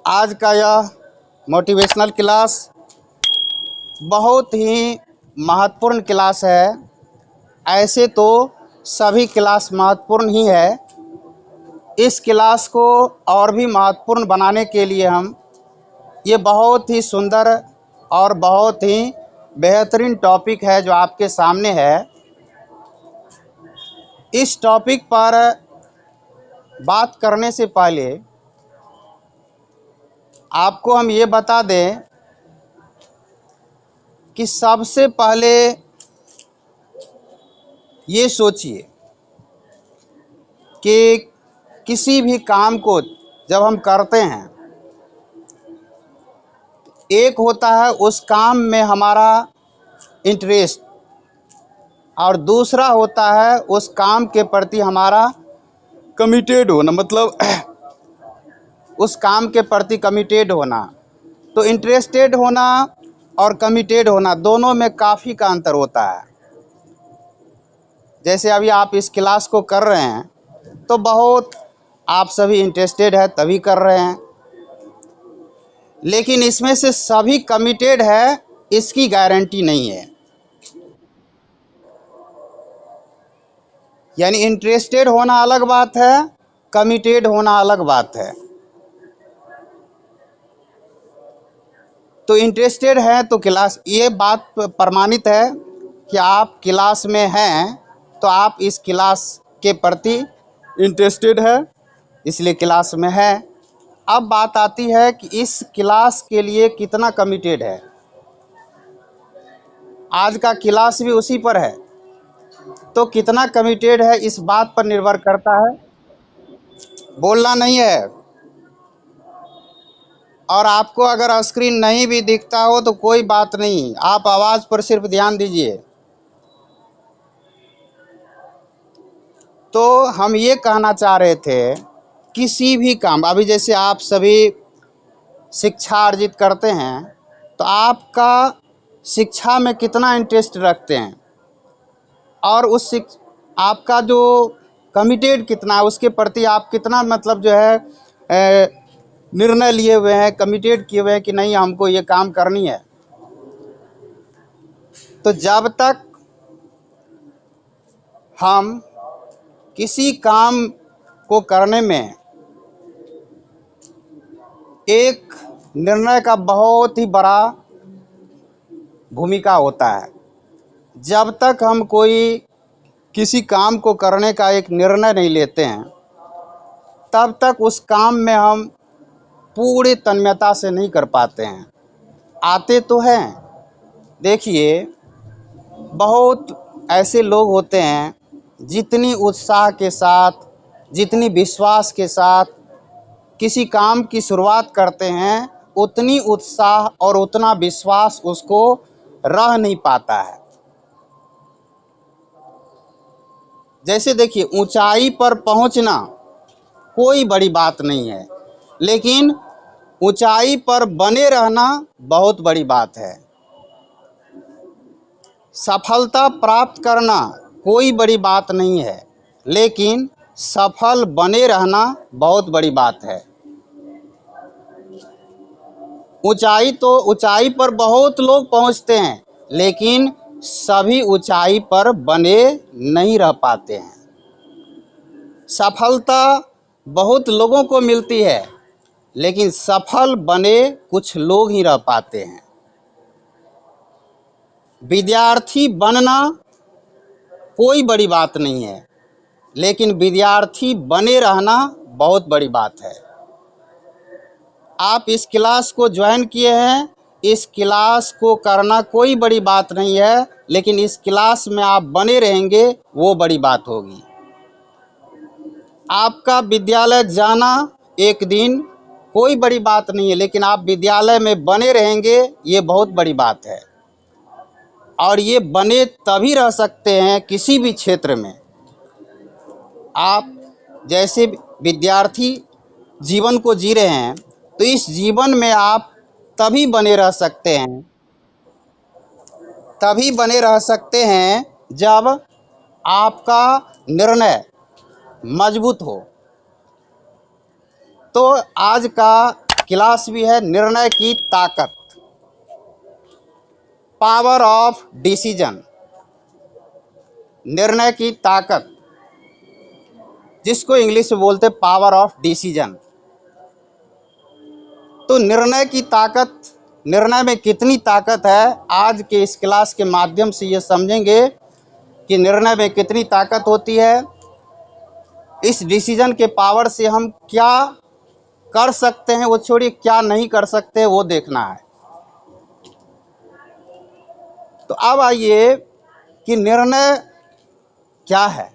आज का यह मोटिवेशनल क्लास बहुत ही महत्वपूर्ण क्लास है। ऐसे तो सभी क्लास महत्वपूर्ण ही है। इस क्लास को और भी महत्वपूर्ण बनाने के लिए हम ये बहुत ही सुंदर और बहुत ही बेहतरीन टॉपिक है जो आपके सामने है। इस टॉपिक पर बात करने से पहले आपको हम ये बता दें कि सबसे पहले ये सोचिए कि किसी भी काम को जब हम करते हैं, एक होता है उस काम में हमारा इंटरेस्ट और दूसरा होता है उस काम के प्रति हमारा कमिटेड होना, मतलब उस काम के प्रति कमिटेड होना। तो इंटरेस्टेड होना और कमिटेड होना दोनों में काफ़ी का अंतर होता है। जैसे अभी आप इस क्लास को कर रहे हैं तो बहुत आप सभी इंटरेस्टेड है तभी कर रहे हैं, लेकिन इसमें से सभी कमिटेड है इसकी गारंटी नहीं है। यानी इंटरेस्टेड होना अलग बात है, कमिटेड होना अलग बात है। तो इंटरेस्टेड है तो क्लास, ये बात प्रमाणित है कि आप क्लास में हैं तो आप इस क्लास के प्रति इंटरेस्टेड है, इसलिए क्लास में है। अब बात आती है कि इस क्लास के लिए कितना कमिटेड है। आज का क्लास भी उसी पर है, तो कितना कमिटेड है इस बात पर निर्भर करता है। बोलना नहीं है, और आपको अगर स्क्रीन नहीं भी दिखता हो तो कोई बात नहीं, आप आवाज़ पर सिर्फ ध्यान दीजिए। तो हम ये कहना चाह रहे थे, किसी भी काम, अभी जैसे आप सभी शिक्षा अर्जित करते हैं तो आपका शिक्षा में कितना इंटरेस्ट रखते हैं और आपका जो कमिटेड कितना है उसके प्रति आप कितना, मतलब जो है निर्णय लिए हुए हैं, कमिटेड किए हुए हैं कि नहीं हमको ये काम करनी है। तो जब तक हम किसी काम को करने में एक निर्णय का बहुत ही बड़ा भूमिका होता है, जब तक हम कोई किसी काम को करने का एक निर्णय नहीं लेते हैं तब तक उस काम में हम पूरी तन्मयता से नहीं कर पाते हैं। आते तो हैं, देखिए बहुत ऐसे लोग होते हैं जितनी उत्साह के साथ, जितनी विश्वास के साथ किसी काम की शुरुआत करते हैं उतनी उत्साह और उतना विश्वास उसको रह नहीं पाता है। जैसे देखिए, ऊंचाई पर पहुंचना कोई बड़ी बात नहीं है, लेकिन ऊंचाई पर बने रहना बहुत बड़ी बात है। सफलता प्राप्त करना कोई बड़ी बात नहीं है, लेकिन सफल बने रहना बहुत बड़ी बात है। ऊंचाई पर बहुत लोग पहुंचते हैं, लेकिन सभी ऊंचाई पर बने नहीं रह पाते हैं। सफलता बहुत लोगों को मिलती है, लेकिन सफल बने कुछ लोग ही रह पाते हैं। विद्यार्थी बनना कोई बड़ी बात नहीं है, लेकिन विद्यार्थी बने रहना बहुत बड़ी बात है। आप इस क्लास को ज्वाइन किए हैं, इस क्लास को करना कोई बड़ी बात नहीं है, लेकिन इस क्लास में आप बने रहेंगे वो बड़ी बात होगी। आपका विद्यालय जाना एक दिन कोई बड़ी बात नहीं है, लेकिन आप विद्यालय में बने रहेंगे ये बहुत बड़ी बात है। और ये बने तभी रह सकते हैं किसी भी क्षेत्र में। आप जैसे विद्यार्थी जीवन को जी रहे हैं तो इस जीवन में आप तभी बने रह सकते हैं, तभी बने रह सकते हैं जब आपका निर्णय मजबूत हो। तो आज का क्लास भी है निर्णय की ताकत, पावर ऑफ डिसीजन, निर्णय की ताकत, जिसको इंग्लिश में बोलते पावर ऑफ डिसीजन। तो निर्णय की ताकत, निर्णय में कितनी ताकत है, आज के इस क्लास के माध्यम से ये समझेंगे कि निर्णय में कितनी ताकत होती है। इस डिसीजन के पावर से हम क्या कर सकते हैं, वो छोड़िए क्या नहीं कर सकते, वो देखना है। तो अब आइए कि निर्णय क्या है,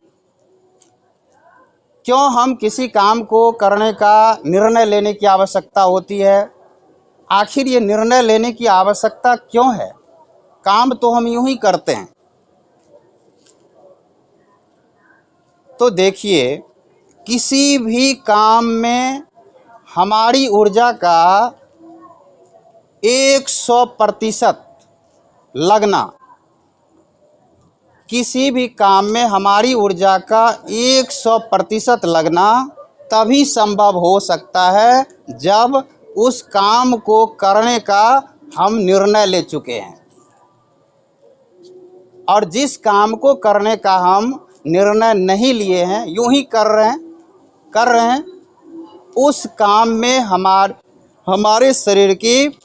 क्यों हम किसी काम को करने का निर्णय लेने की आवश्यकता होती है, आखिर ये निर्णय लेने की आवश्यकता क्यों है। काम तो हम यूं ही करते हैं। तो देखिए, किसी भी काम में हमारी ऊर्जा का 100% लगना, किसी भी काम में हमारी ऊर्जा का 100% लगना तभी संभव हो सकता है जब उस काम को करने का हम निर्णय ले चुके हैं। और जिस काम को करने का हम निर्णय नहीं लिए हैं, यूं ही कर रहे हैं, उस काम में हमारे शरीर की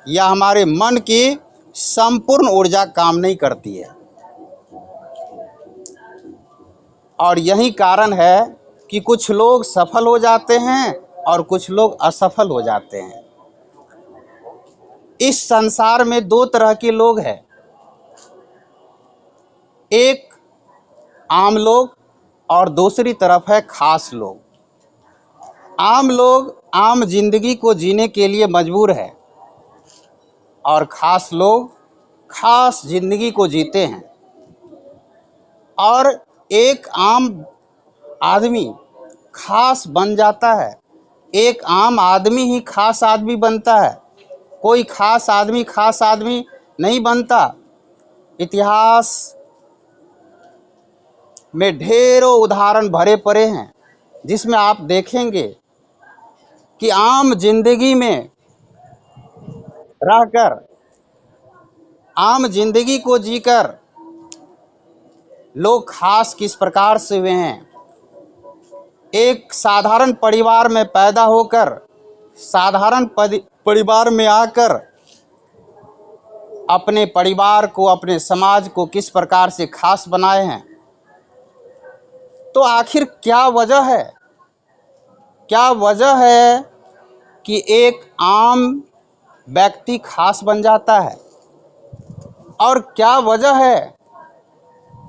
या हमारे मन की संपूर्ण ऊर्जा काम नहीं करती है। और यही कारण है कि कुछ लोग सफल हो जाते हैं और कुछ लोग असफल हो जाते हैं। इस संसार में दो तरह के लोग हैं, एक आम लोग और दूसरी तरफ है खास लोग। आम लोग आम जिंदगी को जीने के लिए मजबूर है और खास लोग खास जिंदगी को जीते हैं। और एक आम आदमी खास बन जाता है, एक आम आदमी ही खास आदमी बनता है, कोई खास आदमी नहीं बनता। इतिहास में ढेरों उदाहरण भरे पड़े हैं जिसमें आप देखेंगे कि आम जिंदगी में रहकर, आम जिंदगी को जीकर लोग खास किस प्रकार से हुए हैं। एक साधारण परिवार में पैदा होकर, साधारण परिवार में आकर अपने परिवार को, अपने समाज को किस प्रकार से खास बनाए हैं। तो आखिर क्या वजह है, क्या वजह है कि एक आम व्यक्ति खास बन जाता है, और क्या वजह है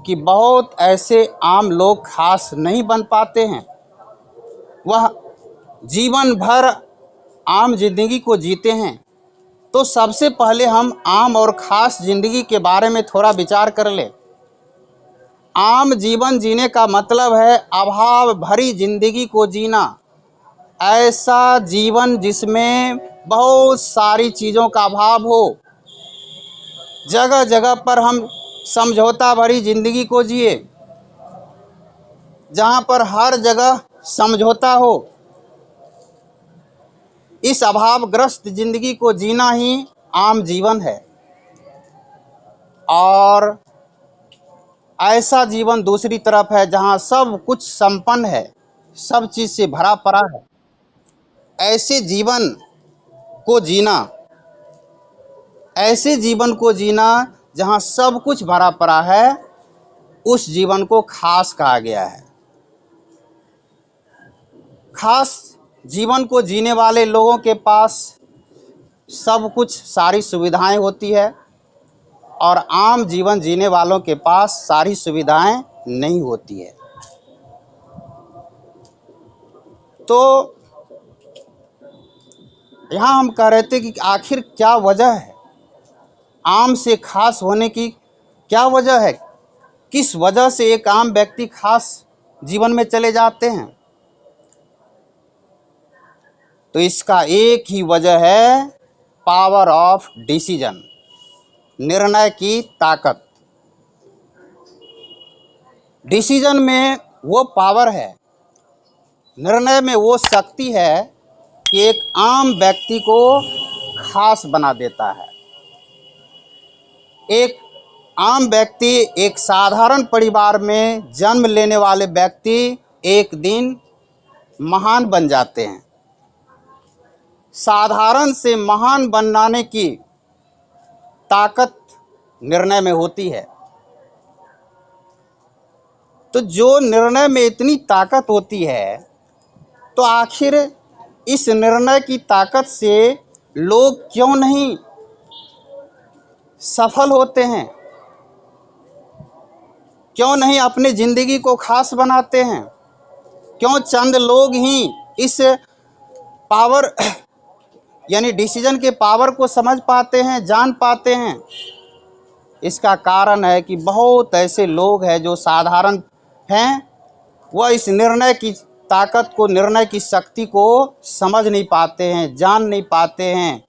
कि बहुत ऐसे आम लोग खास नहीं बन पाते हैं, वह जीवन भर आम जिंदगी को जीते हैं। तो सबसे पहले हम आम और खास जिंदगी के बारे में थोड़ा विचार कर ले। आम जीवन जीने का मतलब है अभाव भरी जिंदगी को जीना, ऐसा जीवन जिसमें बहुत सारी चीज़ों का अभाव हो। जगह जगह पर हम समझौता भरी जिंदगी को जिए, जहाँ पर हर जगह समझौता हो। इस अभावग्रस्त जिंदगी को जीना ही आम जीवन है। और ऐसा जीवन दूसरी तरफ है जहाँ सब कुछ संपन्न है, सब चीज़ से भरा पड़ा है। ऐसे जीवन को जीना, ऐसे जीवन को जीना जहाँ सब कुछ भरा पड़ा है, उस जीवन को खास कहा गया है। खास जीवन को जीने वाले लोगों के पास सब कुछ, सारी सुविधाएं होती है, और आम जीवन जीने वालों के पास सारी सुविधाएं नहीं होती है। तो यहाँ हम कह रहे थे कि आखिर क्या वजह है, आम से खास होने की क्या वजह है, किस वजह से एक आम व्यक्ति खास जीवन में चले जाते हैं। तो इसका एक ही वजह है, पावर ऑफ डिसीजन, निर्णय की ताकत। डिसीजन में वो पावर है, निर्णय में वो शक्ति है कि एक आम व्यक्ति को खास बना देता है। एक आम व्यक्ति, एक साधारण परिवार में जन्म लेने वाले व्यक्ति एक दिन महान बन जाते हैं। साधारण से महान बनाने की ताकत निर्णय में होती है। तो जो निर्णय में इतनी ताकत होती है, तो आखिर इस निर्णय की ताकत से लोग क्यों नहीं सफल होते हैं, क्यों नहीं अपनी ज़िंदगी को खास बनाते हैं? क्यों चंद लोग ही इस पावर यानी डिसीजन के पावर को समझ पाते हैं, जान पाते हैं? इसका कारण है कि बहुत ऐसे लोग हैं जो साधारण हैं, वह इस निर्णय की ताकत को, निर्णय की शक्ति को समझ नहीं पाते हैं, जान नहीं पाते हैं,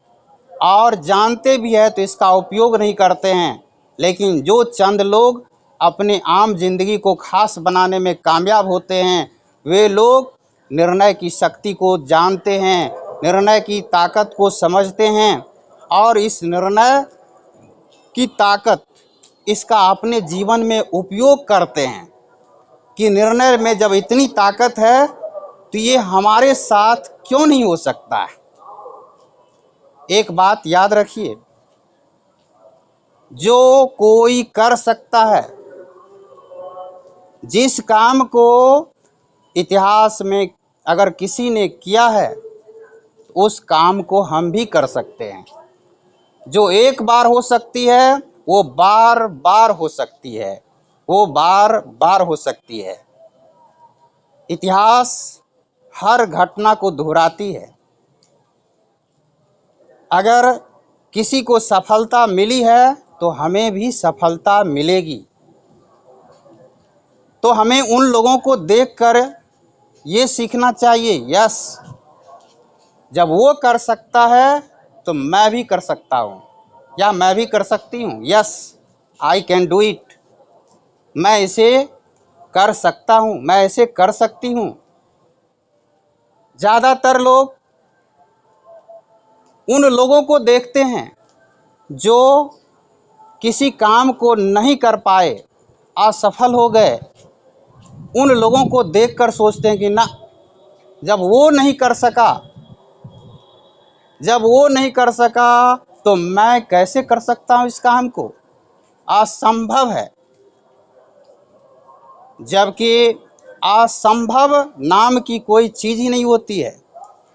और जानते भी हैं तो इसका उपयोग नहीं करते हैं। लेकिन जो चंद लोग अपने आम जिंदगी को खास बनाने में कामयाब होते हैं, वे लोग निर्णय की शक्ति को जानते हैं, निर्णय की ताकत को समझते हैं, और इस निर्णय की ताकत, इसका अपने जीवन में उपयोग करते हैं कि निर्णय में जब इतनी ताकत है तो ये हमारे साथ क्यों नहीं हो सकता है। एक बात याद रखिए, जो कोई कर सकता है, जिस काम को इतिहास में अगर किसी ने किया है, उस काम को हम भी कर सकते हैं। जो एक बार हो सकती है, वो बार बार हो सकती है, वो बार बार हो सकती है। इतिहास हर घटना को दोहराती है। अगर किसी को सफलता मिली है तो हमें भी सफलता मिलेगी। तो हमें उन लोगों को देखकर ये सीखना चाहिए, यस, जब वो कर सकता है तो मैं भी कर सकता हूँ, या मैं भी कर सकती हूँ। Yes, I can do it. मैं इसे कर सकता हूँ, मैं इसे कर सकती हूँ। ज़्यादातर लोग उन लोगों को देखते हैं जो किसी काम को नहीं कर पाए, असफल हो गए। उन लोगों को देखकर सोचते हैं कि ना, जब वो नहीं कर सका, जब वो नहीं कर सका तो मैं कैसे कर सकता हूँ इस काम को? असंभव है। जबकि असंभव नाम की कोई चीज़ ही नहीं होती है।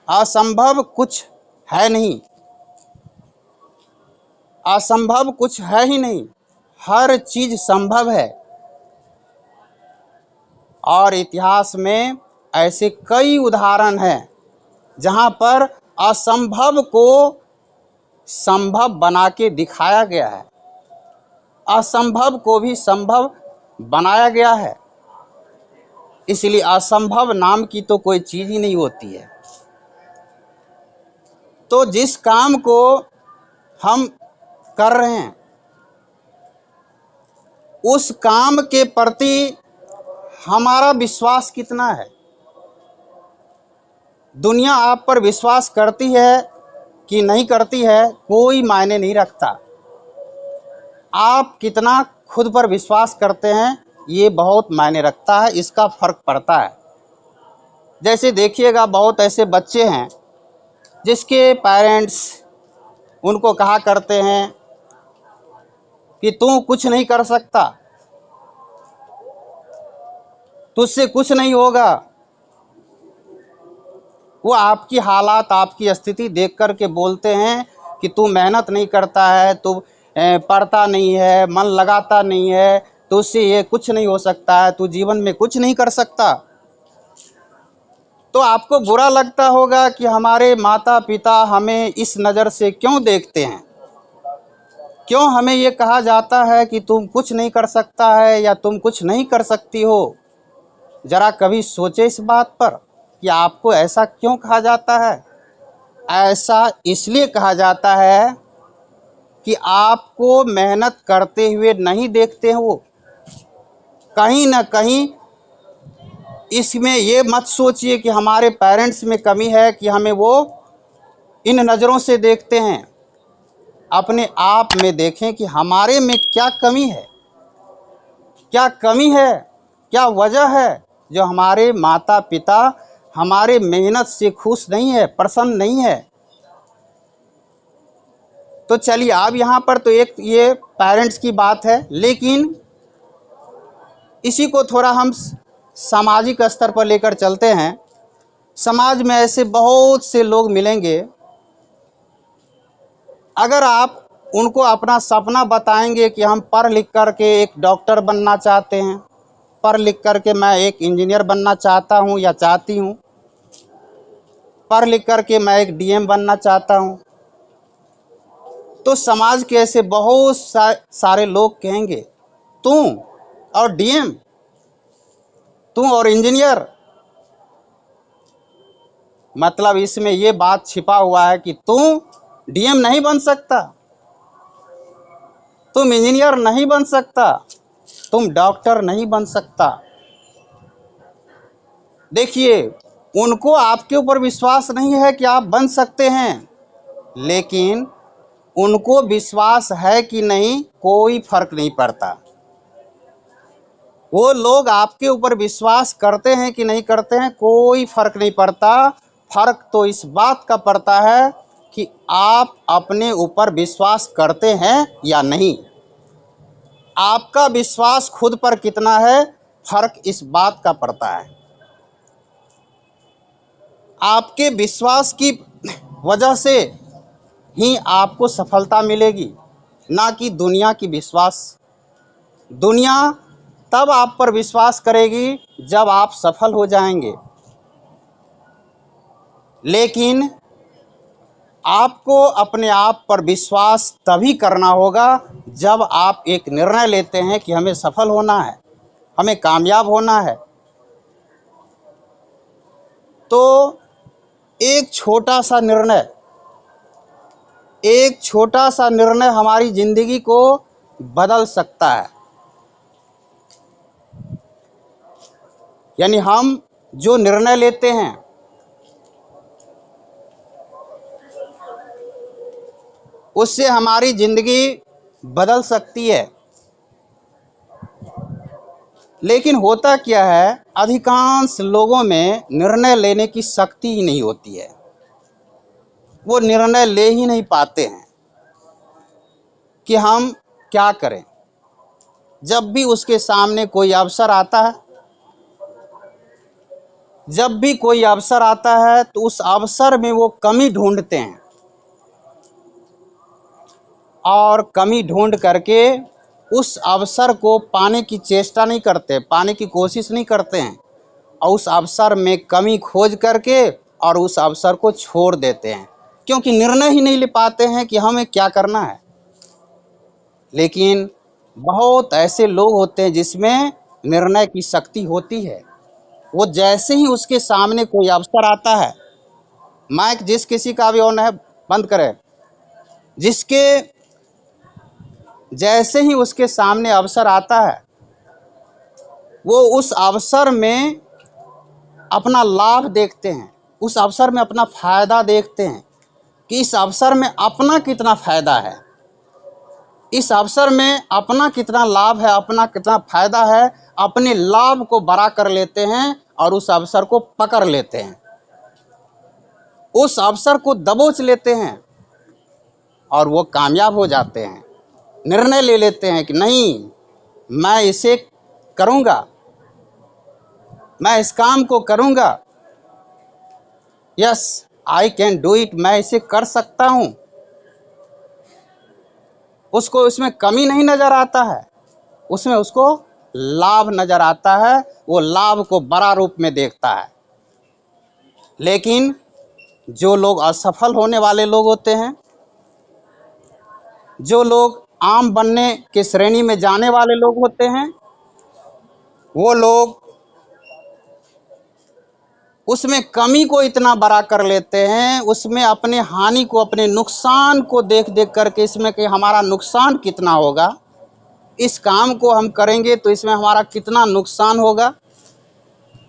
असंभव कुछ है नहीं, असंभव कुछ है ही नहीं, हर चीज़ संभव है। और इतिहास में ऐसे कई उदाहरण हैं जहाँ पर असंभव को संभव बना के दिखाया गया है, असंभव को भी संभव बनाया गया है। इसलिए असंभव नाम की तो कोई चीज़ ही नहीं होती है। तो जिस काम को हम कर रहे हैं, उस काम के प्रति हमारा विश्वास कितना है? दुनिया आप पर विश्वास करती है कि नहीं करती है, कोई मायने नहीं रखता। आप कितना खुद पर विश्वास करते हैं, ये बहुत मायने रखता है, इसका फ़र्क पड़ता है। जैसे देखिएगा, बहुत ऐसे बच्चे हैं जिसके पेरेंट्स उनको कहा करते हैं कि तू कुछ नहीं कर सकता, तुझसे कुछ नहीं होगा। वो आपकी हालात, आपकी स्थिति देख कर के बोलते हैं कि तू मेहनत नहीं करता है, तू पढ़ता नहीं है, मन लगाता नहीं है, तो उससे ये कुछ नहीं हो सकता है, तू जीवन में कुछ नहीं कर सकता। तो आपको बुरा लगता होगा कि हमारे माता पिता हमें इस नज़र से क्यों देखते हैं, क्यों हमें ये कहा जाता है कि तुम कुछ नहीं कर सकता है या तुम कुछ नहीं कर सकती हो। ज़रा कभी सोचे इस बात पर कि आपको ऐसा क्यों कहा जाता है। ऐसा इसलिए कहा जाता है कि आपको मेहनत करते हुए नहीं देखते हैं वो। कहीं ना कहीं इसमें ये मत सोचिए कि हमारे पेरेंट्स में कमी है कि हमें वो इन नज़रों से देखते हैं, अपने आप में देखें कि हमारे में क्या कमी है, क्या कमी है, क्या वजह है जो हमारे माता पिता हमारे मेहनत से खुश नहीं है, प्रसन्न नहीं है। तो चलिए, अब यहाँ पर तो एक ये पेरेंट्स की बात है, लेकिन इसी को थोड़ा हम सामाजिक स्तर पर लेकर चलते हैं। समाज में ऐसे बहुत से लोग मिलेंगे, अगर आप उनको अपना सपना बताएंगे कि हम पढ़ लिख कर के एक डॉक्टर बनना चाहते हैं, पढ़ लिख कर के मैं एक इंजीनियर बनना चाहता हूं या चाहती हूं, पढ़ लिख कर के मैं एक डीएम बनना चाहता हूं, तो समाज के ऐसे बहुत सारे लोग कहेंगे, तू और डीएम, तू और इंजीनियर, मतलब इसमें ये बात छिपा हुआ है कि तू डीएम नहीं बन सकता, तुम इंजीनियर नहीं बन सकता, तुम डॉक्टर नहीं बन सकता। देखिए, उनको आपके ऊपर विश्वास नहीं है कि आप बन सकते हैं, लेकिन उनको विश्वास है कि नहीं कोई फर्क नहीं पड़ता। वो लोग आपके ऊपर विश्वास करते हैं कि नहीं करते हैं, कोई फर्क नहीं पड़ता। फर्क तो इस बात का पड़ता है कि आप अपने ऊपर विश्वास करते हैं या नहीं। आपका विश्वास खुद पर कितना है, फर्क इस बात का पड़ता है। आपके विश्वास की वजह से ही आपको सफलता मिलेगी, ना कि दुनिया की विश्वास। दुनिया तब आप पर विश्वास करेगी जब आप सफल हो जाएंगे, लेकिन आपको अपने आप पर विश्वास तभी करना होगा जब आप एक निर्णय लेते हैं कि हमें सफल होना है, हमें कामयाब होना है। तो एक छोटा सा निर्णय हमारी ज़िंदगी को बदल सकता है। यानी हम जो निर्णय लेते हैं उससे हमारी ज़िंदगी बदल सकती है। लेकिन होता क्या है, अधिकांश लोगों में निर्णय लेने की शक्ति ही नहीं होती है, वो निर्णय ले ही नहीं पाते हैं कि हम क्या करें। जब भी उसके सामने कोई अवसर आता है, तो उस अवसर में वो कमी ढूंढते हैं और कमी ढूंढ करके उस अवसर को पाने की चेष्टा नहीं करते, पाने की कोशिश नहीं करते हैं, और उस अवसर में कमी खोज करके और उस अवसर को छोड़ देते हैं, क्योंकि निर्णय ही नहीं ले पाते हैं कि हमें क्या करना है। लेकिन बहुत ऐसे लोग होते हैं जिसमें निर्णय की शक्ति होती है। वो जैसे ही उसके सामने कोई अवसर आता है, माइक जिस किसी का भी ऑन है बंद करें, जिसके जैसे ही उसके सामने अवसर आता है, वो उस अवसर में अपना लाभ देखते हैं, उस अवसर में अपना फ़ायदा देखते हैं कि इस अवसर में अपना कितना फ़ायदा है, इस अवसर में अपना कितना लाभ है, अपना कितना फ़ायदा है। अपने लाभ को बड़ा कर लेते हैं और उस अवसर को पकड़ लेते हैं, उस अवसर को दबोच लेते हैं और वो कामयाब हो जाते हैं। निर्णय ले लेते हैं कि नहीं, मैं इसे करूँगा, मैं इस काम को करूँगा, yes I can do it, मैं इसे कर सकता हूँ। उसको इसमें कमी नहीं नज़र आता है, उसमें उसको लाभ नज़र आता है, वो लाभ को बड़ा रूप में देखता है। लेकिन जो लोग असफल होने वाले लोग होते हैं, जो लोग आम बनने के श्रेणी में जाने वाले लोग होते हैं, वो लोग उसमें कमी को इतना बड़ा कर लेते हैं, उसमें अपने हानि को, अपने नुकसान को देख देख करके, इसमें कि हमारा नुकसान कितना होगा, इस काम को हम करेंगे तो इसमें हमारा कितना नुकसान होगा,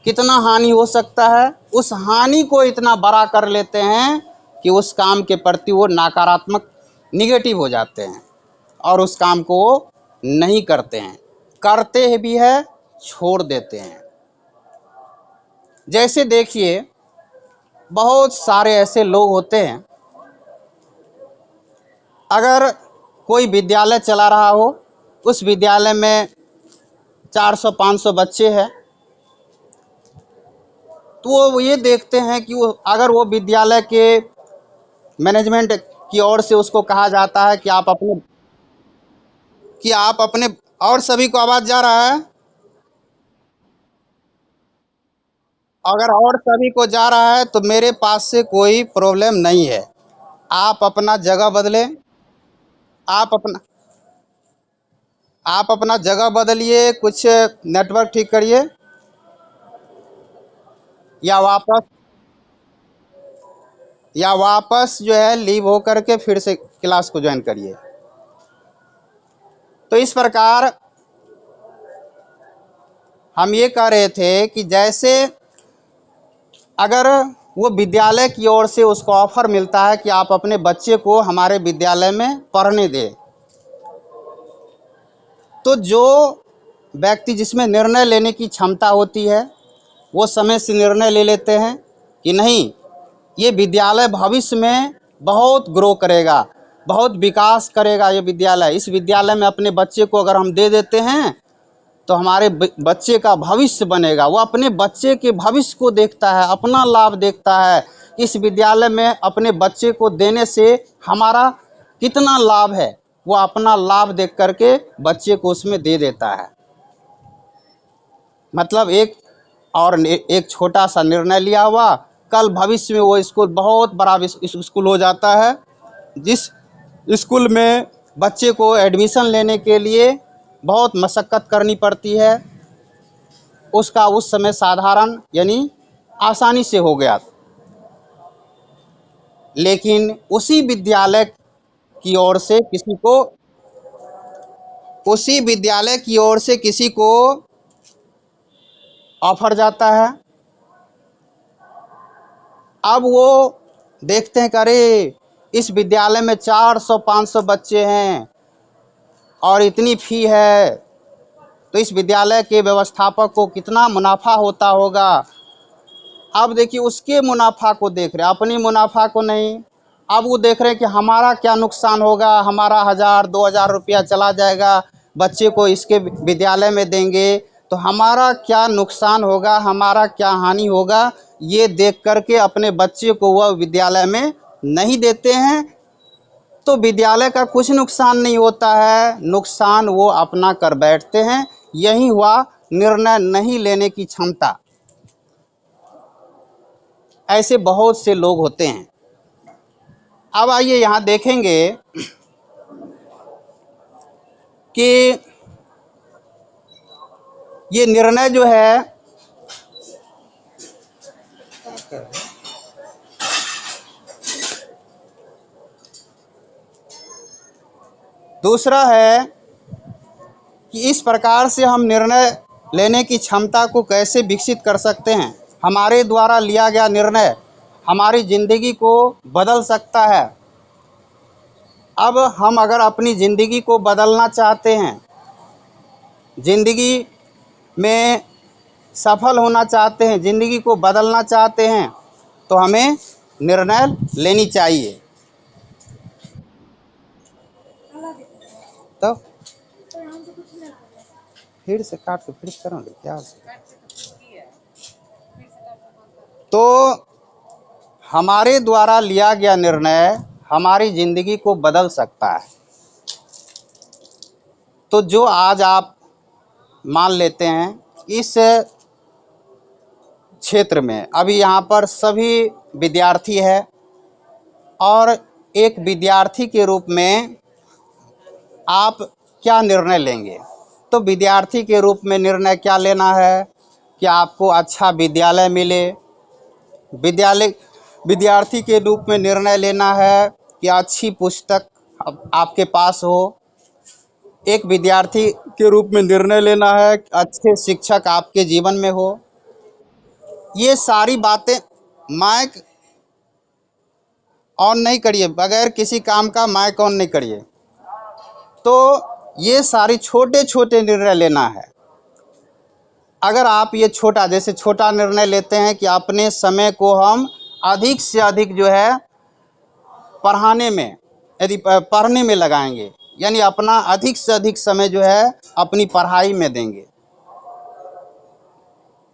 कितना हानि हो सकता है, उस हानि को इतना बड़ा कर लेते हैं कि उस काम के प्रति वो नकारात्मक निगेटिव हो जाते हैं और उस काम को वो नहीं करते हैं, करते भी है छोड़ देते हैं। जैसे देखिए बहुत सारे ऐसे लोग होते हैं, अगर कोई विद्यालय चला रहा हो, उस विद्यालय में 400-500 बच्चे हैं, तो वो ये देखते हैं कि वो अगर वो विद्यालय के मैनेजमेंट की ओर से उसको कहा जाता है कि आप अपने और सभी को आवाज़ जा रहा है, अगर और सभी को जा रहा है तो मेरे पास से कोई प्रॉब्लम नहीं है, आप अपना जगह बदलें, आप अपना आप अपना जगह बदलिए, कुछ नेटवर्क ठीक करिए या वापस जो है लीव हो करके फिर से क्लास को ज्वाइन करिए। तो इस प्रकार हम ये कह रहे थे कि जैसे अगर वो विद्यालय की ओर से उसको ऑफ़र मिलता है कि आप अपने बच्चे को हमारे विद्यालय में पढ़ने दें, तो जो व्यक्ति जिसमें निर्णय लेने की क्षमता होती है वो समय से निर्णय ले लेते हैं कि नहीं, ये विद्यालय भविष्य में बहुत ग्रो करेगा, बहुत विकास करेगा, ये विद्यालय, इस विद्यालय में अपने बच्चे को अगर हम दे देते हैं तो हमारे बच्चे का भविष्य बनेगा। वो अपने बच्चे के भविष्य को देखता है, अपना लाभ देखता है, इस विद्यालय में अपने बच्चे को देने से हमारा कितना लाभ है, वो अपना लाभ देख करके बच्चे को उसमें दे देता है। मतलब एक छोटा सा निर्णय लिया हुआ, कल भविष्य में वो स्कूल बहुत बड़ा स्कूल हो जाता है, जिस स्कूल में बच्चे को एडमिशन लेने के लिए बहुत मशक्क़त करनी पड़ती है, उसका उस समय साधारण यानी आसानी से हो गया। लेकिन उसी विद्यालय की ओर से किसी को ऑफर जाता है, अब वो देखते हैं कि अरे इस विद्यालय में 400-500 बच्चे हैं और इतनी फ़ी है, तो इस विद्यालय के व्यवस्थापक को कितना मुनाफा होता होगा। अब देखिए उसके मुनाफा को देख रहे हैं, अपनी मुनाफा को नहीं। अब वो देख रहे हैं कि हमारा क्या नुकसान होगा, हमारा 1000-2000 रुपया चला जाएगा, बच्चे को इसके विद्यालय में देंगे तो हमारा क्या नुकसान होगा, हमारा क्या हानि होगा, ये देख करके अपने बच्चे को वह विद्यालय में नहीं देते हैं। तो विद्यालय का कुछ नुकसान नहीं होता है, नुकसान वो अपना कर बैठते हैं। यही हुआ निर्णय नहीं लेने की क्षमता। ऐसे बहुत से लोग होते हैं। अब आइए यहाँ देखेंगे कि ये निर्णय जो है, दूसरा है कि इस प्रकार से हम निर्णय लेने की क्षमता को कैसे विकसित कर सकते हैं। हमारे द्वारा लिया गया निर्णय हमारी ज़िंदगी को बदल सकता है। अब हम अगर अपनी ज़िंदगी को बदलना चाहते हैं, ज़िंदगी में सफल होना चाहते हैं, ज़िंदगी को बदलना चाहते हैं, तो हमें निर्णय लेनी चाहिए। तो फिर से काट के फिर करोगे क्या? तो हमारे द्वारा लिया गया निर्णय हमारी ज़िंदगी को बदल सकता है। तो जो आज आप मान लेते हैं इस क्षेत्र में, अभी यहाँ पर सभी विद्यार्थी है और एक विद्यार्थी के रूप में आप क्या निर्णय लेंगे? तो विद्यार्थी के रूप में निर्णय क्या लेना है कि आपको अच्छा विद्यालय मिले। विद्यार्थी के रूप में निर्णय लेना है कि अच्छी पुस्तक आपके पास हो। एक विद्यार्थी के रूप में निर्णय लेना है कि अच्छे शिक्षक आपके जीवन में हो। ये सारी बातें मैं ऑन नहीं करिए, बगैर किसी काम का माइक ऑन नहीं करिए। तो ये सारी छोटे छोटे निर्णय लेना है। अगर आप ये छोटा, जैसे छोटा निर्णय लेते हैं कि अपने समय को हम अधिक से अधिक जो है पढ़ाने में, यदि पढ़ने में लगाएंगे, यानी अपना अधिक से अधिक समय जो है अपनी पढ़ाई में देंगे,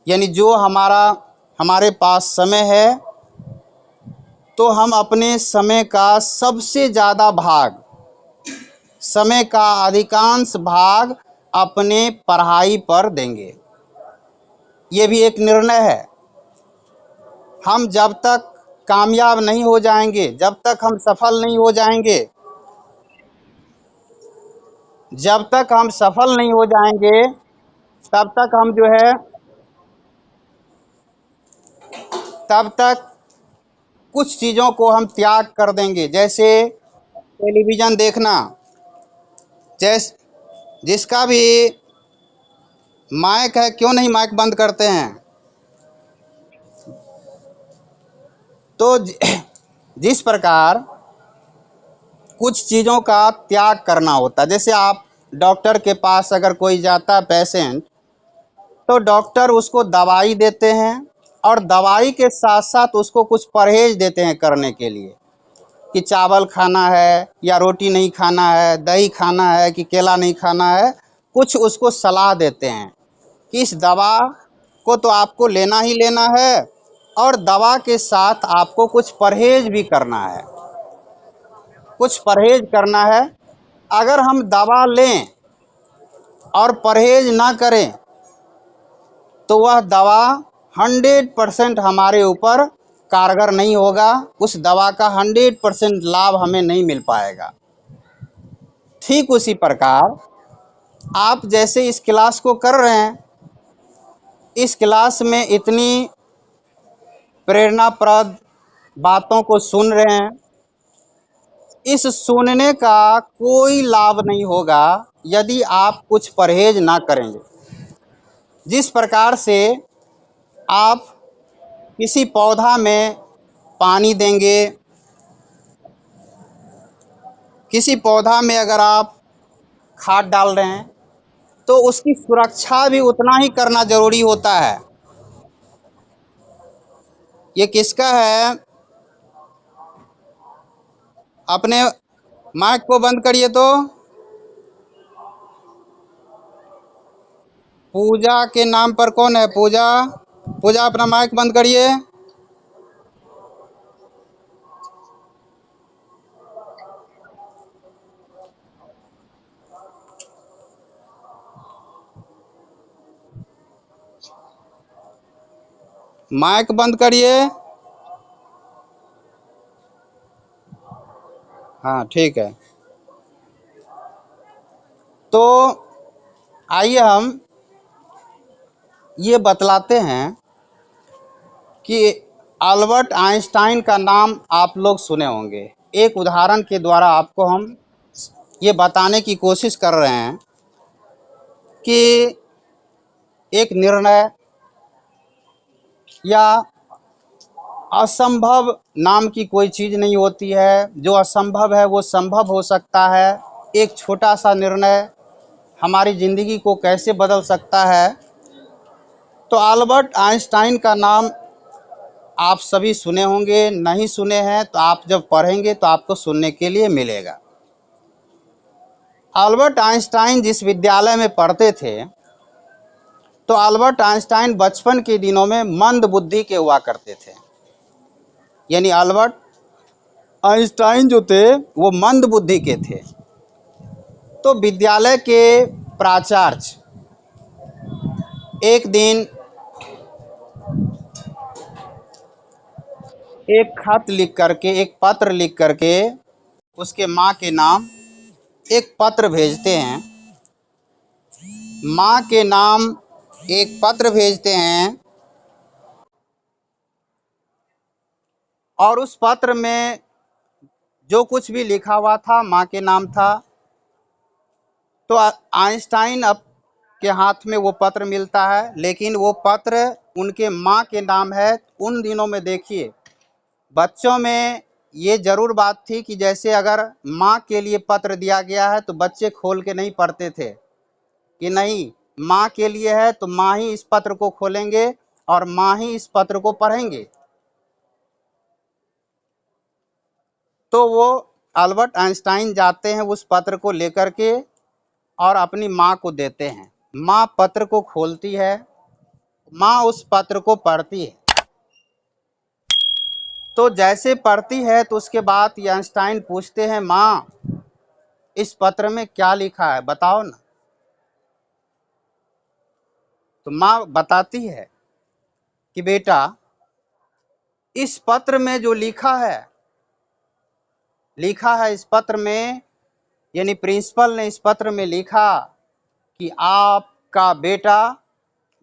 यानी जो हमारे पास समय है, तो हम अपने समय का सबसे ज़्यादा भाग, समय का अधिकांश भाग अपने पढ़ाई पर देंगे। ये भी एक निर्णय है। हम जब तक कामयाब नहीं हो जाएंगे, जब तक हम सफल नहीं हो जाएंगे, जब तक हम सफल नहीं हो जाएंगे, तब तक हम जो है, तब तक कुछ चीज़ों को हम त्याग कर देंगे। जैसे टेलीविज़न देखना, जिसका भी माइक है, क्यों नहीं माइक बंद करते हैं? तो जिस प्रकार कुछ चीज़ों का त्याग करना होता है, जैसे आप डॉक्टर के पास अगर कोई जाता है पेशेंट, तो डॉक्टर उसको दवाई देते हैं और दवाई के साथ साथ उसको कुछ परहेज देते हैं करने के लिए, कि चावल खाना है या रोटी नहीं खाना है, दही खाना है कि केला नहीं खाना है। कुछ उसको सलाह देते हैं कि इस दवा को तो आपको लेना ही लेना है, और दवा के साथ आपको कुछ परहेज भी करना है, कुछ परहेज करना है। अगर हम दवा लें और परहेज ना करें, तो वह दवा 100% हमारे ऊपर कारगर नहीं होगा, उस दवा का 100% लाभ हमें नहीं मिल पाएगा। ठीक उसी प्रकार आप जैसे इस क्लास को कर रहे हैं, इस क्लास में इतनी प्रेरणाप्रद बातों को सुन रहे हैं, इस सुनने का कोई लाभ नहीं होगा यदि आप कुछ परहेज ना करेंगे। जिस प्रकार से आप किसी पौधा में पानी देंगे, किसी पौधा में अगर आप खाद डाल रहे हैं, तो उसकी सुरक्षा भी उतना ही करना जरूरी होता है। ये किसका है? अपने माइक को बंद करिए। तो पूजा के नाम पर कौन है? पूजा, पूजा अपना माइक बंद करिए। माइक बंद करिए। हाँ ठीक है। तो आइए हम ये बतलाते हैं कि अल्बर्ट आइंस्टाइन का नाम आप लोग सुने होंगे। एक उदाहरण के द्वारा आपको हम ये बताने की कोशिश कर रहे हैं कि एक निर्णय या असंभव नाम की कोई चीज़ नहीं होती है। जो असंभव है वो संभव हो सकता है। एक छोटा सा निर्णय हमारी ज़िंदगी को कैसे बदल सकता है। तो अल्बर्ट आइंस्टाइन का नाम आप सभी सुने होंगे, नहीं सुने हैं तो आप जब पढ़ेंगे तो आपको सुनने के लिए मिलेगा। अल्बर्ट आइंस्टाइन जिस विद्यालय में पढ़ते थे, तो अल्बर्ट आइंस्टाइन बचपन के दिनों में मंद बुद्धि के हुआ करते थे। यानी अल्बर्ट आइंस्टाइन जो थे वो मंद बुद्धि के थे। तो विद्यालय के प्राचार्य एक दिन एक खत लिख करके, एक पत्र लिख करके उसके माँ के नाम एक पत्र भेजते हैं। माँ के नाम एक पत्र भेजते हैं, और उस पत्र में जो कुछ भी लिखा हुआ था माँ के नाम था। तो आइंस्टाइन अब के हाथ में वो पत्र मिलता है, लेकिन वो पत्र उनके माँ के नाम है। उन दिनों में देखिए, बच्चों में ये जरूर बात थी कि जैसे अगर माँ के लिए पत्र दिया गया है तो बच्चे खोल के नहीं पढ़ते थे, कि नहीं माँ के लिए है तो माँ ही इस पत्र को खोलेंगे और माँ ही इस पत्र को पढ़ेंगे। तो वो अल्बर्ट आइंस्टाइन जाते हैं उस पत्र को लेकर के और अपनी माँ को देते हैं। माँ पत्र को खोलती है, माँ उस पत्र को पढ़ती है। तो जैसे पढ़ती है तो उसके बाद ये आइंस्टाइन पूछते हैं, माँ इस पत्र में क्या लिखा है बताओ ना। तो माँ बताती है कि बेटा इस पत्र में जो लिखा है इस पत्र में, यानी प्रिंसिपल ने इस पत्र में लिखा कि आपका बेटा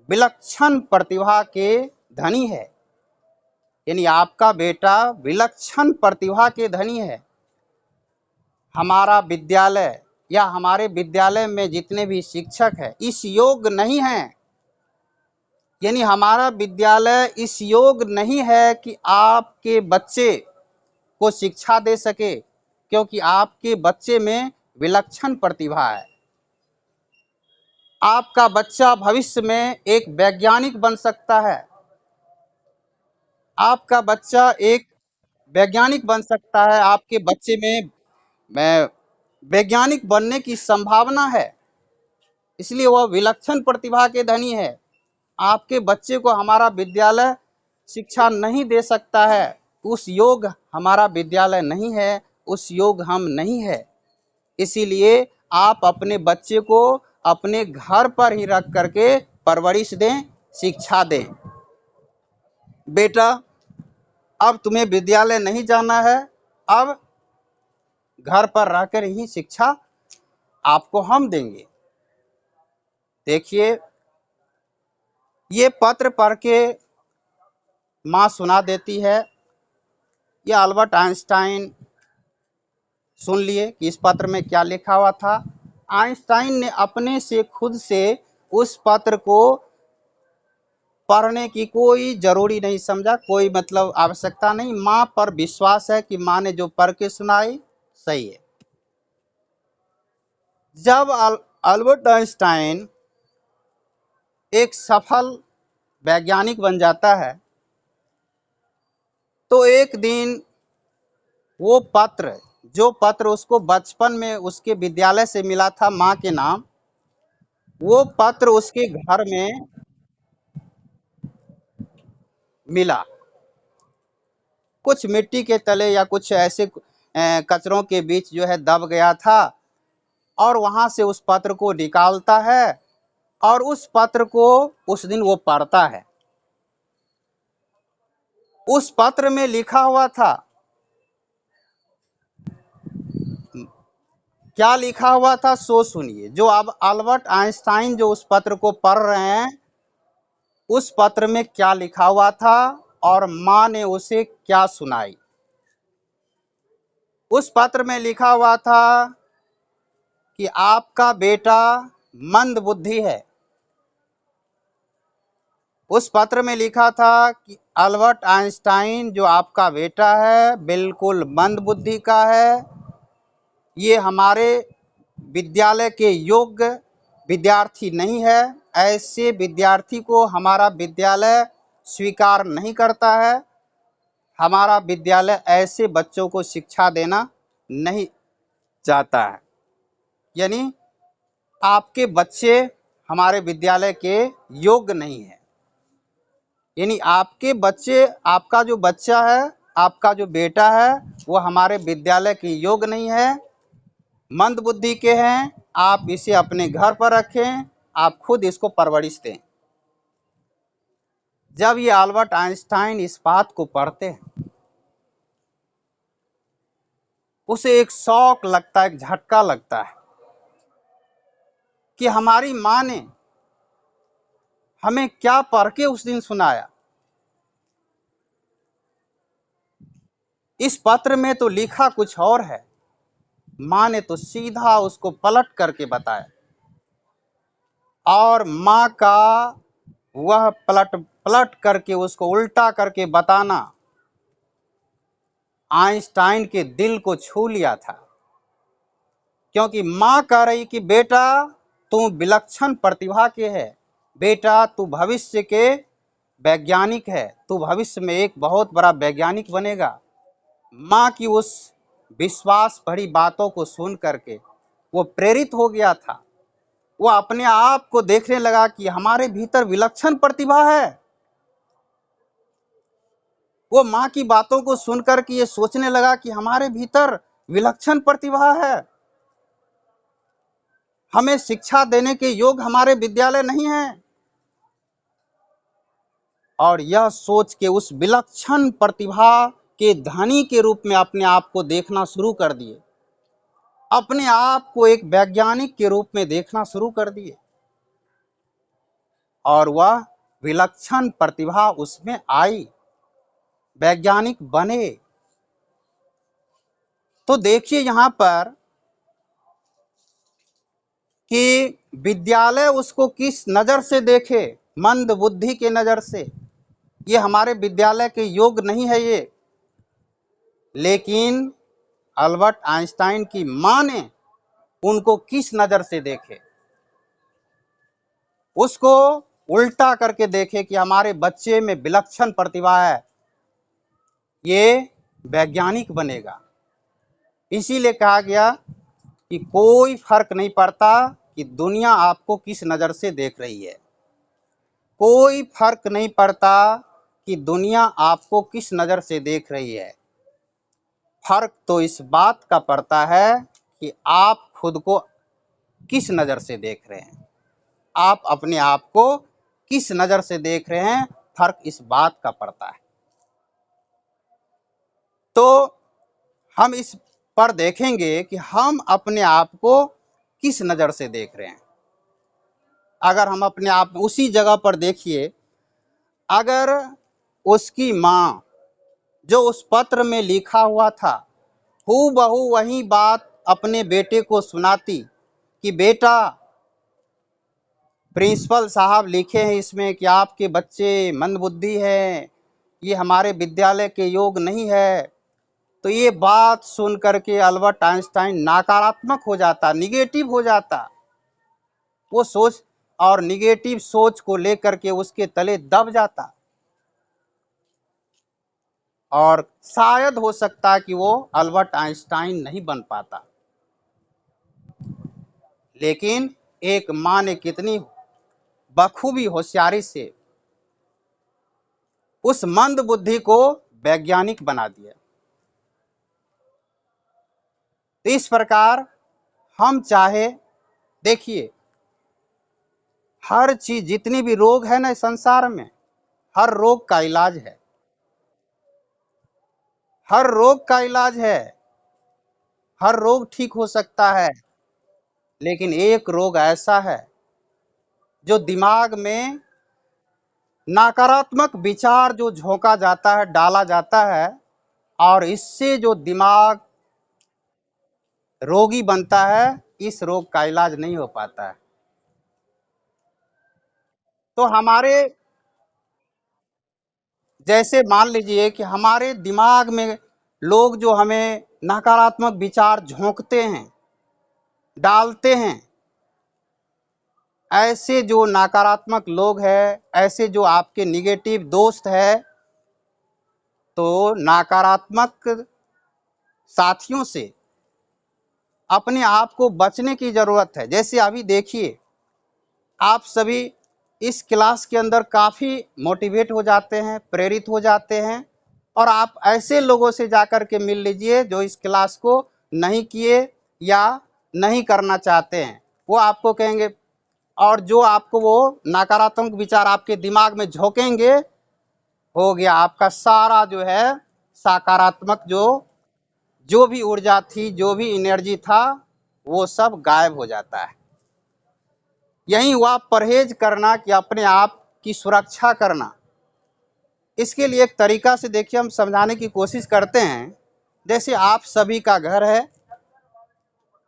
विलक्षण प्रतिभा के धनी है, यानी आपका बेटा विलक्षण प्रतिभा के धनी है। हमारा विद्यालय या हमारे विद्यालय में जितने भी शिक्षक हैं इस योग्य नहीं हैं, यानी हमारा विद्यालय इस योग्य नहीं है कि आपके बच्चे को शिक्षा दे सके, क्योंकि आपके बच्चे में विलक्षण प्रतिभा है। आपका बच्चा भविष्य में एक वैज्ञानिक बन सकता है, आपका बच्चा एक वैज्ञानिक बन सकता है, आपके बच्चे में वैज्ञानिक बनने की संभावना है, इसलिए वह विलक्षण प्रतिभा के धनी है। आपके बच्चे को हमारा विद्यालय शिक्षा नहीं दे सकता है, उस योग हमारा विद्यालय नहीं है, उस योग हम नहीं है। इसीलिए आप अपने बच्चे को अपने घर पर ही रख करके परवरिश दें, शिक्षा दें। बेटा अब तुम्हें विद्यालय नहीं जाना है, अब घर पर रहकर ही शिक्षा आपको हम देंगे। देखिए ये पत्र पढ़ के माँ सुना देती है। ये अल्बर्ट आइंस्टाइन सुन लिए कि इस पत्र में क्या लिखा हुआ था। आइंस्टाइन ने अपने से खुद से उस पत्र को पढ़ने की कोई जरूरी नहीं समझा, कोई मतलब आवश्यकता नहीं। माँ पर विश्वास है कि माँ ने जो पढ़ के सुनाई सही है। जब अल्बर्ट आइंस्टाइन एक सफल वैज्ञानिक बन जाता है तो एक दिन वो पत्र, जो पत्र उसको बचपन में उसके विद्यालय से मिला था माँ के नाम, वो पत्र उसके घर में मिला। कुछ मिट्टी के तले या कुछ ऐसे कचरों के बीच जो है दब गया था, और वहां से उस पत्र को निकालता है और उस पत्र को उस दिन वो पढ़ता है। उस पत्र में लिखा हुआ था, क्या लिखा हुआ था सो सुनिए। जो अब अल्बर्ट आइंस्टाइन जो उस पत्र को पढ़ रहे हैं, उस पत्र में क्या लिखा हुआ था और माँ ने उसे क्या सुनाई। उस पत्र में लिखा हुआ था कि आपका बेटा मंद बुद्धि है। उस पत्र में लिखा था कि अल्बर्ट आइंस्टाइन जो आपका बेटा है बिल्कुल मंद बुद्धि का है, ये हमारे विद्यालय के योग्य विद्यार्थी नहीं है, ऐसे विद्यार्थी को हमारा विद्यालय स्वीकार नहीं करता है, हमारा विद्यालय ऐसे बच्चों को शिक्षा देना नहीं चाहता है। यानी आपके बच्चे हमारे विद्यालय के योग्य नहीं है, यानी आपके बच्चे, आपका जो बच्चा है, आपका जो बेटा है वो हमारे विद्यालय के योग्य नहीं है, मंद बुद्धि के हैं। आप इसे अपने घर पर रखें, आप खुद इसको परवरिश दें। जब ये अल्बर्ट आइंस्टाइन इस बात को पढ़ते हैं, उसे एक शौक लगता है, एक झटका लगता है कि हमारी माँ ने हमें क्या पढ़ के उस दिन सुनाया। इस पत्र में तो लिखा कुछ और है, माँ ने तो सीधा उसको पलट करके बताया। और माँ का वह पलट पलट करके उसको उल्टा करके बताना आइंस्टाइन के दिल को छू लिया था, क्योंकि माँ कह रही कि बेटा तू विलक्षण प्रतिभा के है, बेटा तू भविष्य के वैज्ञानिक है, तू भविष्य में एक बहुत बड़ा वैज्ञानिक बनेगा। माँ की उस विश्वास भरी बातों को सुन करके वो प्रेरित हो गया था। वो अपने आप को देखने लगा कि हमारे भीतर विलक्षण प्रतिभा है। वो माँ की बातों को सुनकर के ये सोचने लगा कि हमारे भीतर विलक्षण प्रतिभा है, हमें शिक्षा देने के योग्य हमारे विद्यालय नहीं है। और यह सोच के उस विलक्षण प्रतिभा के धनी के रूप में अपने आप को देखना शुरू कर दिए, अपने आप को एक वैज्ञानिक के रूप में देखना शुरू कर दिए, और वह विलक्षण प्रतिभा उसमें आई, वैज्ञानिक बने। तो देखिए यहाँ पर कि विद्यालय उसको किस नज़र से देखे, मंद बुद्धि के नज़र से, ये हमारे विद्यालय के योग्य नहीं है ये। लेकिन अल्बर्ट आइंस्टाइन की माँ ने उनको किस नज़र से देखे, उसको उल्टा करके देखे कि हमारे बच्चे में विलक्षण प्रतिभा है, ये वैज्ञानिक बनेगा। इसीलिए कहा गया कि कोई फर्क नहीं पड़ता कि दुनिया आपको किस नज़र से देख रही है, कोई फर्क नहीं पड़ता कि दुनिया आपको किस नज़र से देख रही है। फर्क तो इस बात का पड़ता है कि आप खुद को किस नज़र से देख रहे हैं, आप अपने आप को किस नज़र से देख रहे हैं, फर्क इस बात का पड़ता है। तो हम इस पर देखेंगे कि हम अपने आप को किस नज़र से देख रहे हैं। अगर हम अपने आप उसी जगह पर देखिए, अगर उसकी माँ जो उस पत्र में लिखा हुआ था हूबहू वही बात अपने बेटे को सुनाती कि बेटा प्रिंसिपल साहब लिखे हैं इसमें कि आपके बच्चे मंदबुद्धि हैं, ये हमारे विद्यालय के योग्य नहीं है, तो ये बात सुन करके अल्बर्ट आइंस्टाइन नकारात्मक हो जाता, निगेटिव हो जाता। वो सोच और निगेटिव सोच को लेकर के उसके तले दब जाता, और शायद हो सकता कि वो अल्बर्ट आइंस्टाइन नहीं बन पाता। लेकिन एक माँ ने कितनी बखूबी होशियारी से उस मंद बुद्धि को वैज्ञानिक बना दिया। तो इस प्रकार हम चाहे, देखिए हर चीज, जितनी भी रोग है ना संसार में, हर रोग का इलाज है, हर रोग का इलाज है, हर रोग ठीक हो सकता है। लेकिन एक रोग ऐसा है जो दिमाग में नकारात्मक विचार जो झोंका जाता है, डाला जाता है, और इससे जो दिमाग रोगी बनता है, इस रोग का इलाज नहीं हो पाता है। तो हमारे, जैसे मान लीजिए कि हमारे दिमाग में लोग जो हमें नकारात्मक विचार झोंकते हैं, डालते हैं, ऐसे जो नकारात्मक लोग हैं, ऐसे जो आपके निगेटिव दोस्त है, तो नकारात्मक साथियों से अपने आप को बचने की जरूरत है। जैसे अभी देखिए, आप सभी इस क्लास के अंदर काफ़ी मोटिवेट हो जाते हैं, प्रेरित हो जाते हैं, और आप ऐसे लोगों से जाकर के मिल लीजिए जो इस क्लास को नहीं किए या नहीं करना चाहते हैं। वो आपको कहेंगे, और जो आपको वो नकारात्मक विचार आपके दिमाग में झोंकेंगे, हो गया आपका सारा जो है सकारात्मक जो भी ऊर्जा थी, जो भी एनर्जी था, वो सब गायब हो जाता है। यही हुआ परहेज करना, कि अपने आप की सुरक्षा करना। इसके लिए एक तरीका से देखिए हम समझाने की कोशिश करते हैं। जैसे आप सभी का घर है,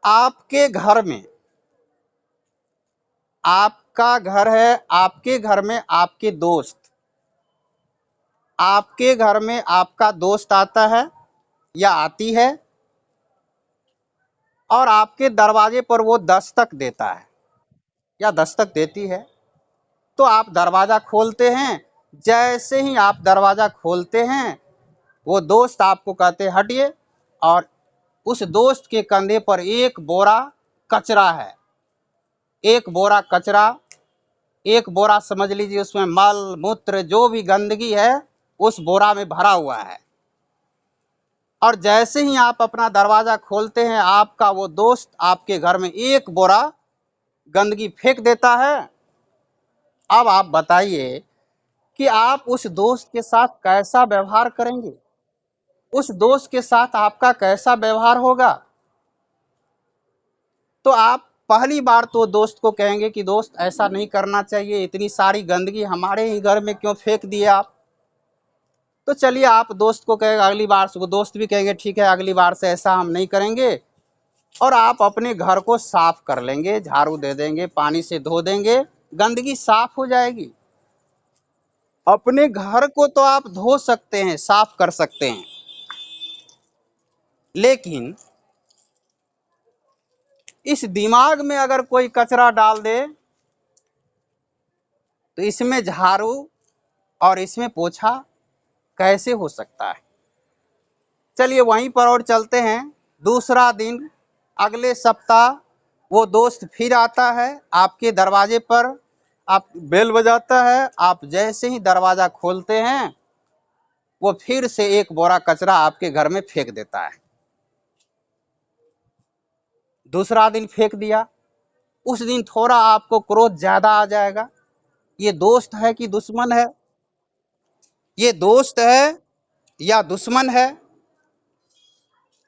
आपके घर में, आपका घर है, आपके घर में आपके दोस्त, आपके घर में आपका दोस्त आता है, या आती है और आपके दरवाजे पर वो दस्तक देता है या दस्तक देती है, तो आप दरवाज़ा खोलते हैं। जैसे ही आप दरवाज़ा खोलते हैं, वो दोस्त आपको कहते हैं हटिए, और उस दोस्त के कंधे पर एक बोरा कचरा है। एक बोरा कचरा, एक बोरा समझ लीजिए उसमें मल मूत्र जो भी गंदगी है उस बोरा में भरा हुआ है। और जैसे ही आप अपना दरवाज़ा खोलते हैं, आपका वो दोस्त आपके घर में एक बोरा गंदगी फेंक देता है। अब आप बताइए कि आप उस दोस्त के साथ कैसा व्यवहार करेंगे? उस दोस्त के साथ आपका कैसा व्यवहार होगा? तो आप पहली बार तो दोस्त को कहेंगे कि दोस्त ऐसा नहीं करना चाहिए, इतनी सारी गंदगी हमारे ही घर में क्यों फेंक दिए आप? तो चलिए आप दोस्त को कहेगा, अगली बार से वो दोस्त भी कहेंगे ठीक है अगली बार से ऐसा हम नहीं करेंगे, और आप अपने घर को साफ कर लेंगे, झाड़ू दे देंगे, पानी से धो देंगे, गंदगी साफ हो जाएगी। अपने घर को तो आप धो सकते हैं, साफ कर सकते हैं, लेकिन इस दिमाग में अगर कोई कचरा डाल दे तो इसमें झाड़ू और इसमें पोछा कैसे हो सकता है? चलिए वहीं पर और चलते हैं। दूसरा दिन, अगले सप्ताह वो दोस्त फिर आता है आपके दरवाजे पर, आप बेल बजाता है, आप जैसे ही दरवाजा खोलते हैं वो फिर से एक बोरा कचरा आपके घर में फेंक देता है। दूसरा दिन फेंक दिया, उस दिन थोड़ा आपको क्रोध ज्यादा आ जाएगा। ये दोस्त है कि दुश्मन है? ये दोस्त है या दुश्मन है?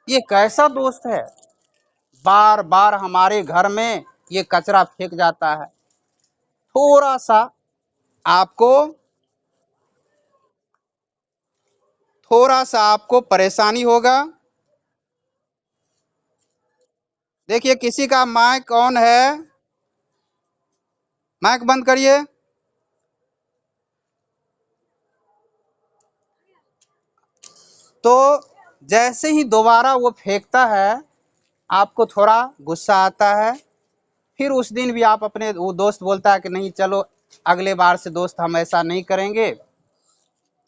ये कैसा दोस्त है, बार बार हमारे घर में ये कचरा फेंक जाता है? थोड़ा सा आपको परेशानी होगा। देखिए किसी का माइक ऑन है, माइक बंद करिए। तो जैसे ही दोबारा वो फेंकता है, आपको थोड़ा गुस्सा आता है। फिर उस दिन भी आप अपने, वो दोस्त बोलता है कि नहीं चलो अगले बार से दोस्त हम ऐसा नहीं करेंगे।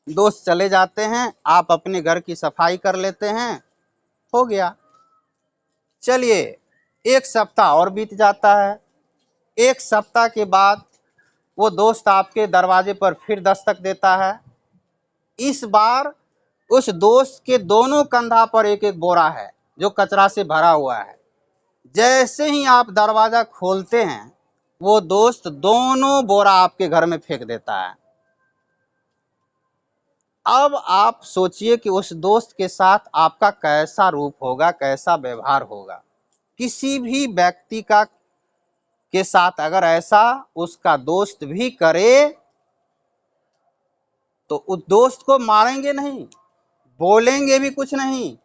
दोस्त चले जाते हैं, आप अपने घर की सफाई कर लेते हैं, हो गया। चलिए एक सप्ताह और बीत जाता है। एक सप्ताह के बाद वो दोस्त आपके दरवाजे पर फिर दस्तक देता है। इस बार उस दोस्त के दोनों कंधा पर एक एक बोरा है जो कचरा से भरा हुआ है। जैसे ही आप दरवाजा खोलते हैं, वो दोस्त दोनों बोरा आपके घर में फेंक देता है। अब आप सोचिए कि उस दोस्त के साथ आपका कैसा रूप होगा, कैसा व्यवहार होगा। किसी भी व्यक्ति का के साथ अगर ऐसा उसका दोस्त भी करे तो उस दोस्त को मारेंगे नहीं, बोलेंगे भी कुछ नहीं,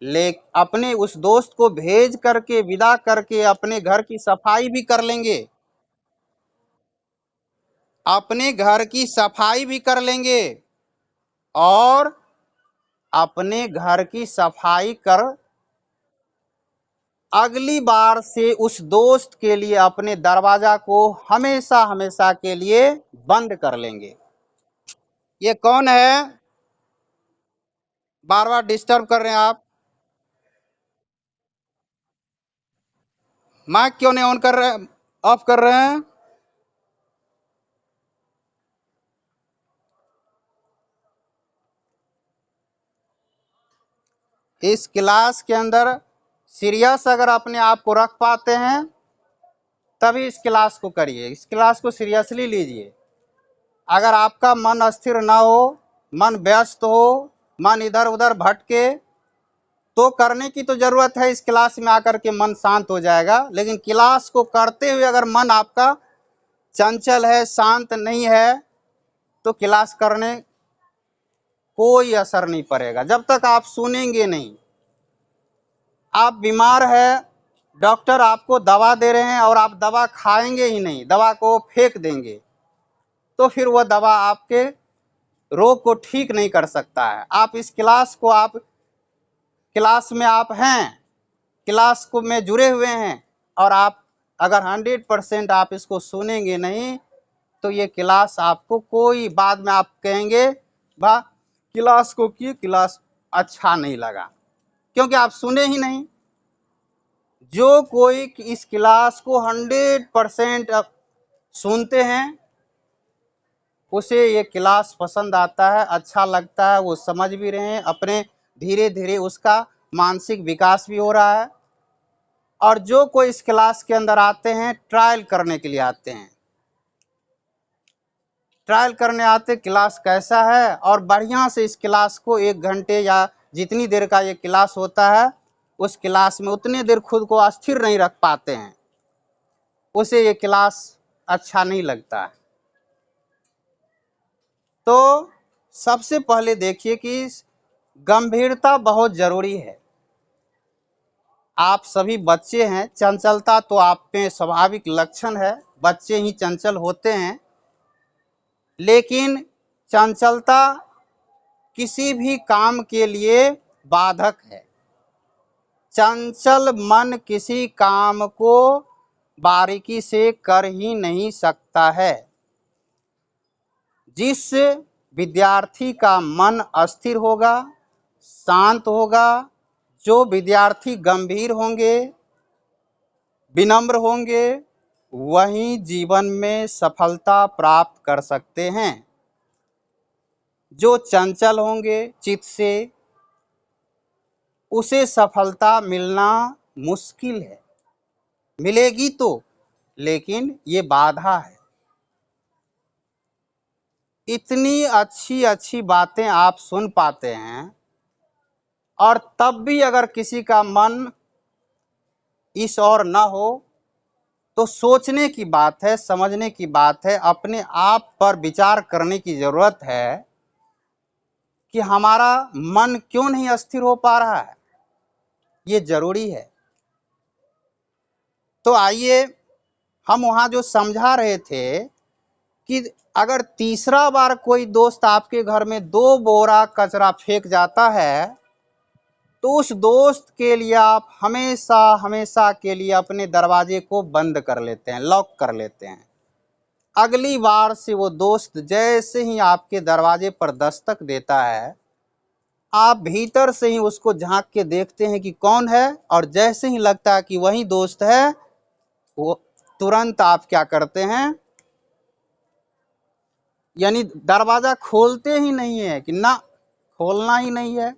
ले अपने उस दोस्त को भेज करके, विदा करके अपने घर की सफाई भी कर लेंगे, अपने घर की सफाई भी कर लेंगे, और अपने घर की सफाई कर अगली बार से उस दोस्त के लिए अपने दरवाजा को हमेशा हमेशा के लिए बंद कर लेंगे। ये कौन है, बार बार डिस्टर्ब कर रहे हैं आप? माइक क्यों नहीं ऑन कर रहे, ऑफ कर रहे हैं? इस क्लास के अंदर सीरियस अगर अपने आप को रख पाते हैं तभी इस क्लास को करिए, इस क्लास को सीरियसली लीजिए। अगर आपका मन अस्थिर ना हो, मन व्यस्त हो, मन इधर उधर भटके, तो करने की तो जरूरत है, इस क्लास में आकर के मन शांत हो जाएगा। लेकिन क्लास को करते हुए अगर मन आपका चंचल है, शांत नहीं है, तो क्लास करने कोई असर नहीं पड़ेगा जब तक आप सुनेंगे नहीं। आप बीमार है, डॉक्टर आपको दवा दे रहे हैं और आप दवा खाएंगे ही नहीं, दवा को फेंक देंगे, तो फिर वह दवा आपके रोग को ठीक नहीं कर सकता है। आप इस क्लास को आप क्लास में आप हैं, क्लास को में जुड़े हुए हैं, और आप अगर 100% आप इसको सुनेंगे नहीं तो ये क्लास आपको कोई, बाद में आप कहेंगे वाह क्लास को कि क्लास अच्छा नहीं लगा, क्योंकि आप सुने ही नहीं। जो कोई इस क्लास को 100% सुनते हैं उसे ये क्लास पसंद आता है, अच्छा लगता है, वो समझ भी रहे हैं, अपने धीरे धीरे उसका मानसिक विकास भी हो रहा है। और जो कोई इस क्लास के अंदर आते हैं ट्रायल करने के लिए आते हैं, ट्रायल करने आते क्लास कैसा है, और बढ़िया से इस क्लास को 1 घंटे या जितनी देर का ये क्लास होता है उस क्लास में उतनी देर खुद को अस्थिर नहीं रख पाते हैं, उसे ये क्लास अच्छा नहीं लगता है। तो सबसे पहले देखिए कि गंभीरता बहुत जरूरी है। आप सभी बच्चे हैं, चंचलता तो आप में स्वाभाविक लक्षण है, बच्चे ही चंचल होते हैं, लेकिन चंचलता किसी भी काम के लिए बाधक है। चंचल मन किसी काम को बारीकी से कर ही नहीं सकता है। जिस विद्यार्थी का मन अस्थिर होगा, शांत होगा, जो विद्यार्थी गंभीर होंगे, विनम्र होंगे, वही जीवन में सफलता प्राप्त कर सकते हैं। जो चंचल होंगे चित्त से, उसे सफलता मिलना मुश्किल है, मिलेगी तो, लेकिन ये बाधा है। इतनी अच्छी अच्छी बातें आप सुन पाते हैं और तब भी अगर किसी का मन इस ओर न हो तो सोचने की बात है, समझने की बात है, अपने आप पर विचार करने की जरूरत है कि हमारा मन क्यों नहीं अस्थिर हो पा रहा है, ये जरूरी है। तो आइए हम वहां जो समझा रहे थे कि अगर तीसरा बार कोई दोस्त आपके घर में 2 बोरा कचरा फेंक जाता है तो उस दोस्त के लिए आप हमेशा हमेशा के लिए अपने दरवाजे को बंद कर लेते हैं, लॉक कर लेते हैं। अगली बार से वो दोस्त जैसे ही आपके दरवाजे पर दस्तक देता है, आप भीतर से ही उसको झांक के देखते हैं कि कौन है, और जैसे ही लगता है कि वही दोस्त है, वो तुरंत आप क्या करते हैं, यानी दरवाजा खोलते ही नहीं है कि ना, खोलना ही नहीं है,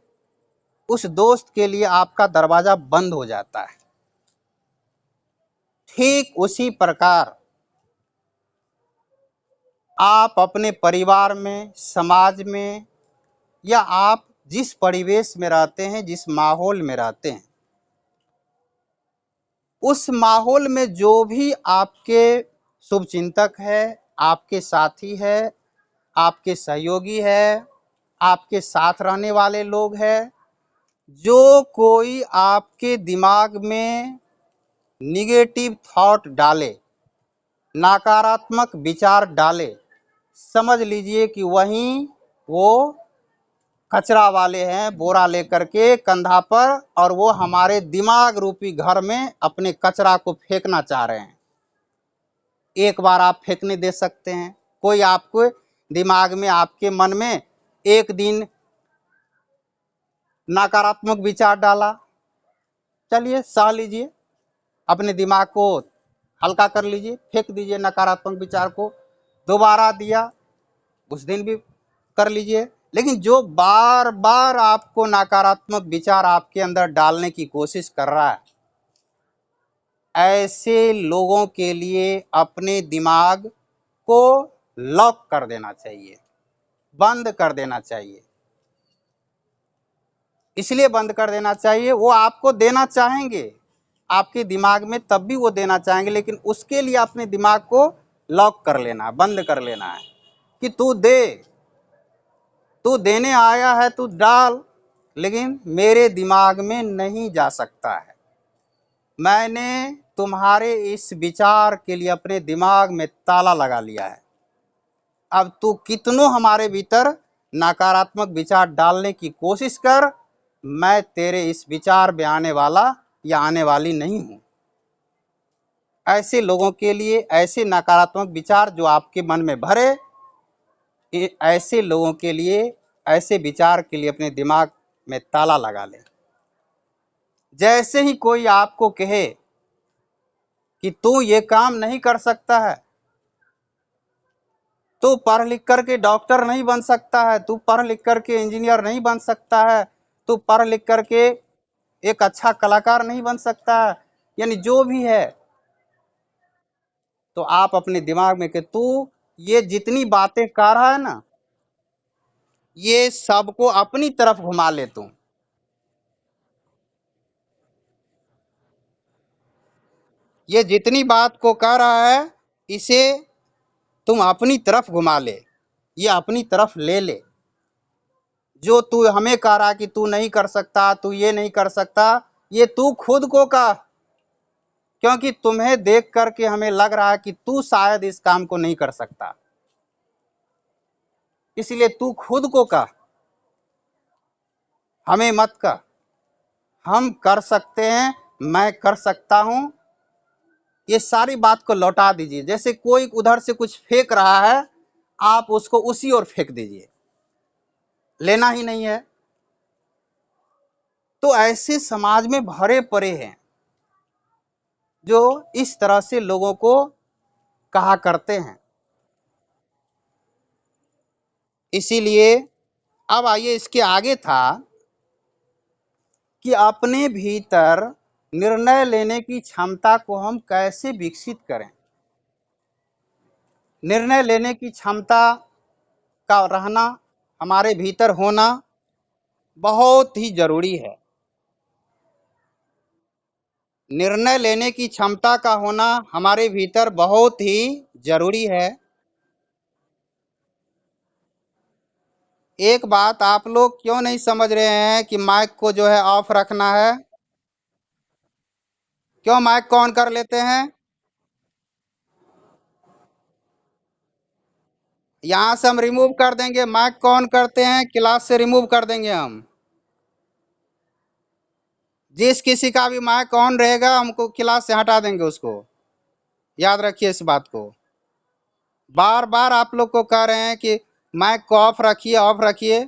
उस दोस्त के लिए आपका दरवाजा बंद हो जाता है। ठीक उसी प्रकार आप अपने परिवार में, समाज में, या आप जिस परिवेश में रहते हैं, जिस माहौल में रहते हैं, उस माहौल में जो भी आपके शुभचिंतक है, आपके साथी है, आपके सहयोगी है, आपके साथ रहने वाले लोग हैं, जो कोई आपके दिमाग में निगेटिव थॉट डाले, नकारात्मक विचार डाले, समझ लीजिए कि वहीं वो कचरा वाले हैं, बोरा लेकर के कंधा पर, और वो हमारे दिमाग रूपी घर में अपने कचरा को फेंकना चाह रहे हैं। एक बार आप फेंकने दे सकते हैं। कोई आपको दिमाग में, आपके मन में एक दिन नकारात्मक विचार डाला, चलिए सह लीजिए, अपने दिमाग को हल्का कर लीजिए, फेंक दीजिए नकारात्मक विचार को। दोबारा दिया, उस दिन भी कर लीजिए। लेकिन जो बार बार आपको नकारात्मक विचार आपके अंदर डालने की कोशिश कर रहा है, ऐसे लोगों के लिए अपने दिमाग को लॉक कर देना चाहिए, बंद कर देना चाहिए। इसलिए बंद कर देना चाहिए, वो आपको देना चाहेंगे आपके दिमाग में, तब भी वो देना चाहेंगे, लेकिन उसके लिए अपने दिमाग को लॉक कर लेना, बंद कर लेना है कि तू दे, तू देने आया है, तू डाल, लेकिन मेरे दिमाग में नहीं जा सकता है। मैंने तुम्हारे इस विचार के लिए अपने दिमाग में ताला लगा लिया है। अब तू कितनों हमारे भीतर नकारात्मक विचार डालने की कोशिश कर, मैं तेरे इस विचार में आने वाला या आने वाली नहीं हूँ। ऐसे लोगों के लिए, ऐसे नकारात्मक विचार जो आपके मन में भरे, ऐसे लोगों के लिए, ऐसे विचार के लिए अपने दिमाग में ताला लगा लें। जैसे ही कोई आपको कहे कि तू ये काम नहीं कर सकता है, तू पढ़ लिख करके डॉक्टर नहीं बन सकता है, तू पढ़ लिख करके इंजीनियर नहीं बन सकता है, तू पढ़ लिख करके एक अच्छा कलाकार नहीं बन सकता है, यानी जो भी है, तो आप अपने दिमाग में कि तू ये जितनी बातें कर रहा है ना, ये सबको अपनी तरफ घुमा ले तू। ये जितनी बात को कह रहा है, इसे तुम अपनी तरफ घुमा ले, ये अपनी तरफ ले ले। जो तू हमें कह रहा है कि तू नहीं कर सकता, तू ये नहीं कर सकता, ये तू खुद को कह, क्योंकि तुम्हें देख करके हमें लग रहा है कि तू शायद इस काम को नहीं कर सकता, इसलिए तू खुद को कह, हमें मत कह। हम कर सकते हैं, मैं कर सकता हूं, ये सारी बात को लौटा दीजिए। जैसे कोई उधर से कुछ फेंक रहा है, आप उसको उसी ओर फेंक दीजिए, लेना ही नहीं है। तो ऐसे समाज में भरे पड़े हैं जो इस तरह से लोगों को कहा करते हैं। इसीलिए अब आइए, इसके आगे था कि अपने भीतर निर्णय लेने की क्षमता को हम कैसे विकसित करें। निर्णय लेने की क्षमता का रहना, हमारे भीतर होना बहुत ही जरूरी है। निर्णय लेने की क्षमता का होना हमारे भीतर बहुत ही जरूरी है। एक बात आप लोग क्यों नहीं समझ रहे हैं कि माइक को जो है ऑफ रखना है? क्यों माइक को ऑन कर लेते हैं? यहाँ से हम रिमूव कर देंगे, माइक को ऑन करते हैं, क्लास से रिमूव कर देंगे हम। जिस किसी का भी माइक ऑन रहेगा, हमको क्लास से हटा देंगे उसको। याद रखिए इस बात को। बार बार आप लोग को कह रहे हैं कि माइक को ऑफ रखिए, ऑफ रखिए।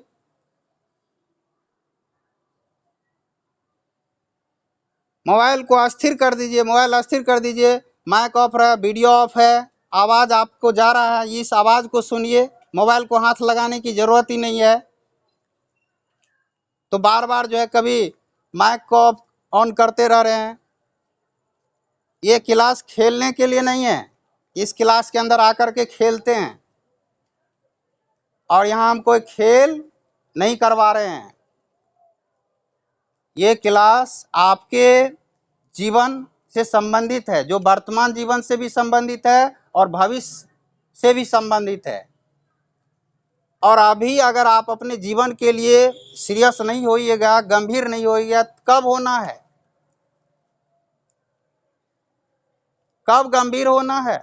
मोबाइल को अस्थिर कर दीजिए, मोबाइल अस्थिर कर दीजिए। माइक ऑफ है, वीडियो ऑफ है, आवाज आपको जा रहा है, इस आवाज को सुनिए। मोबाइल को हाथ लगाने की जरूरत ही नहीं है। तो बार बार जो है कभी माइक को ऑन करते रह रहे हैं। ये क्लास खेलने के लिए नहीं है। इस क्लास के अंदर आकर के खेलते हैं, और यहाँ हम कोई खेल नहीं करवा रहे हैं। ये क्लास आपके जीवन से संबंधित है, जो वर्तमान जीवन से भी संबंधित है और भविष्य से भी संबंधित है। और अभी अगर आप अपने जीवन के लिए सीरियस नहीं होइएगा, गंभीर नहीं होइएगा, कब होना है? कब गंभीर होना है?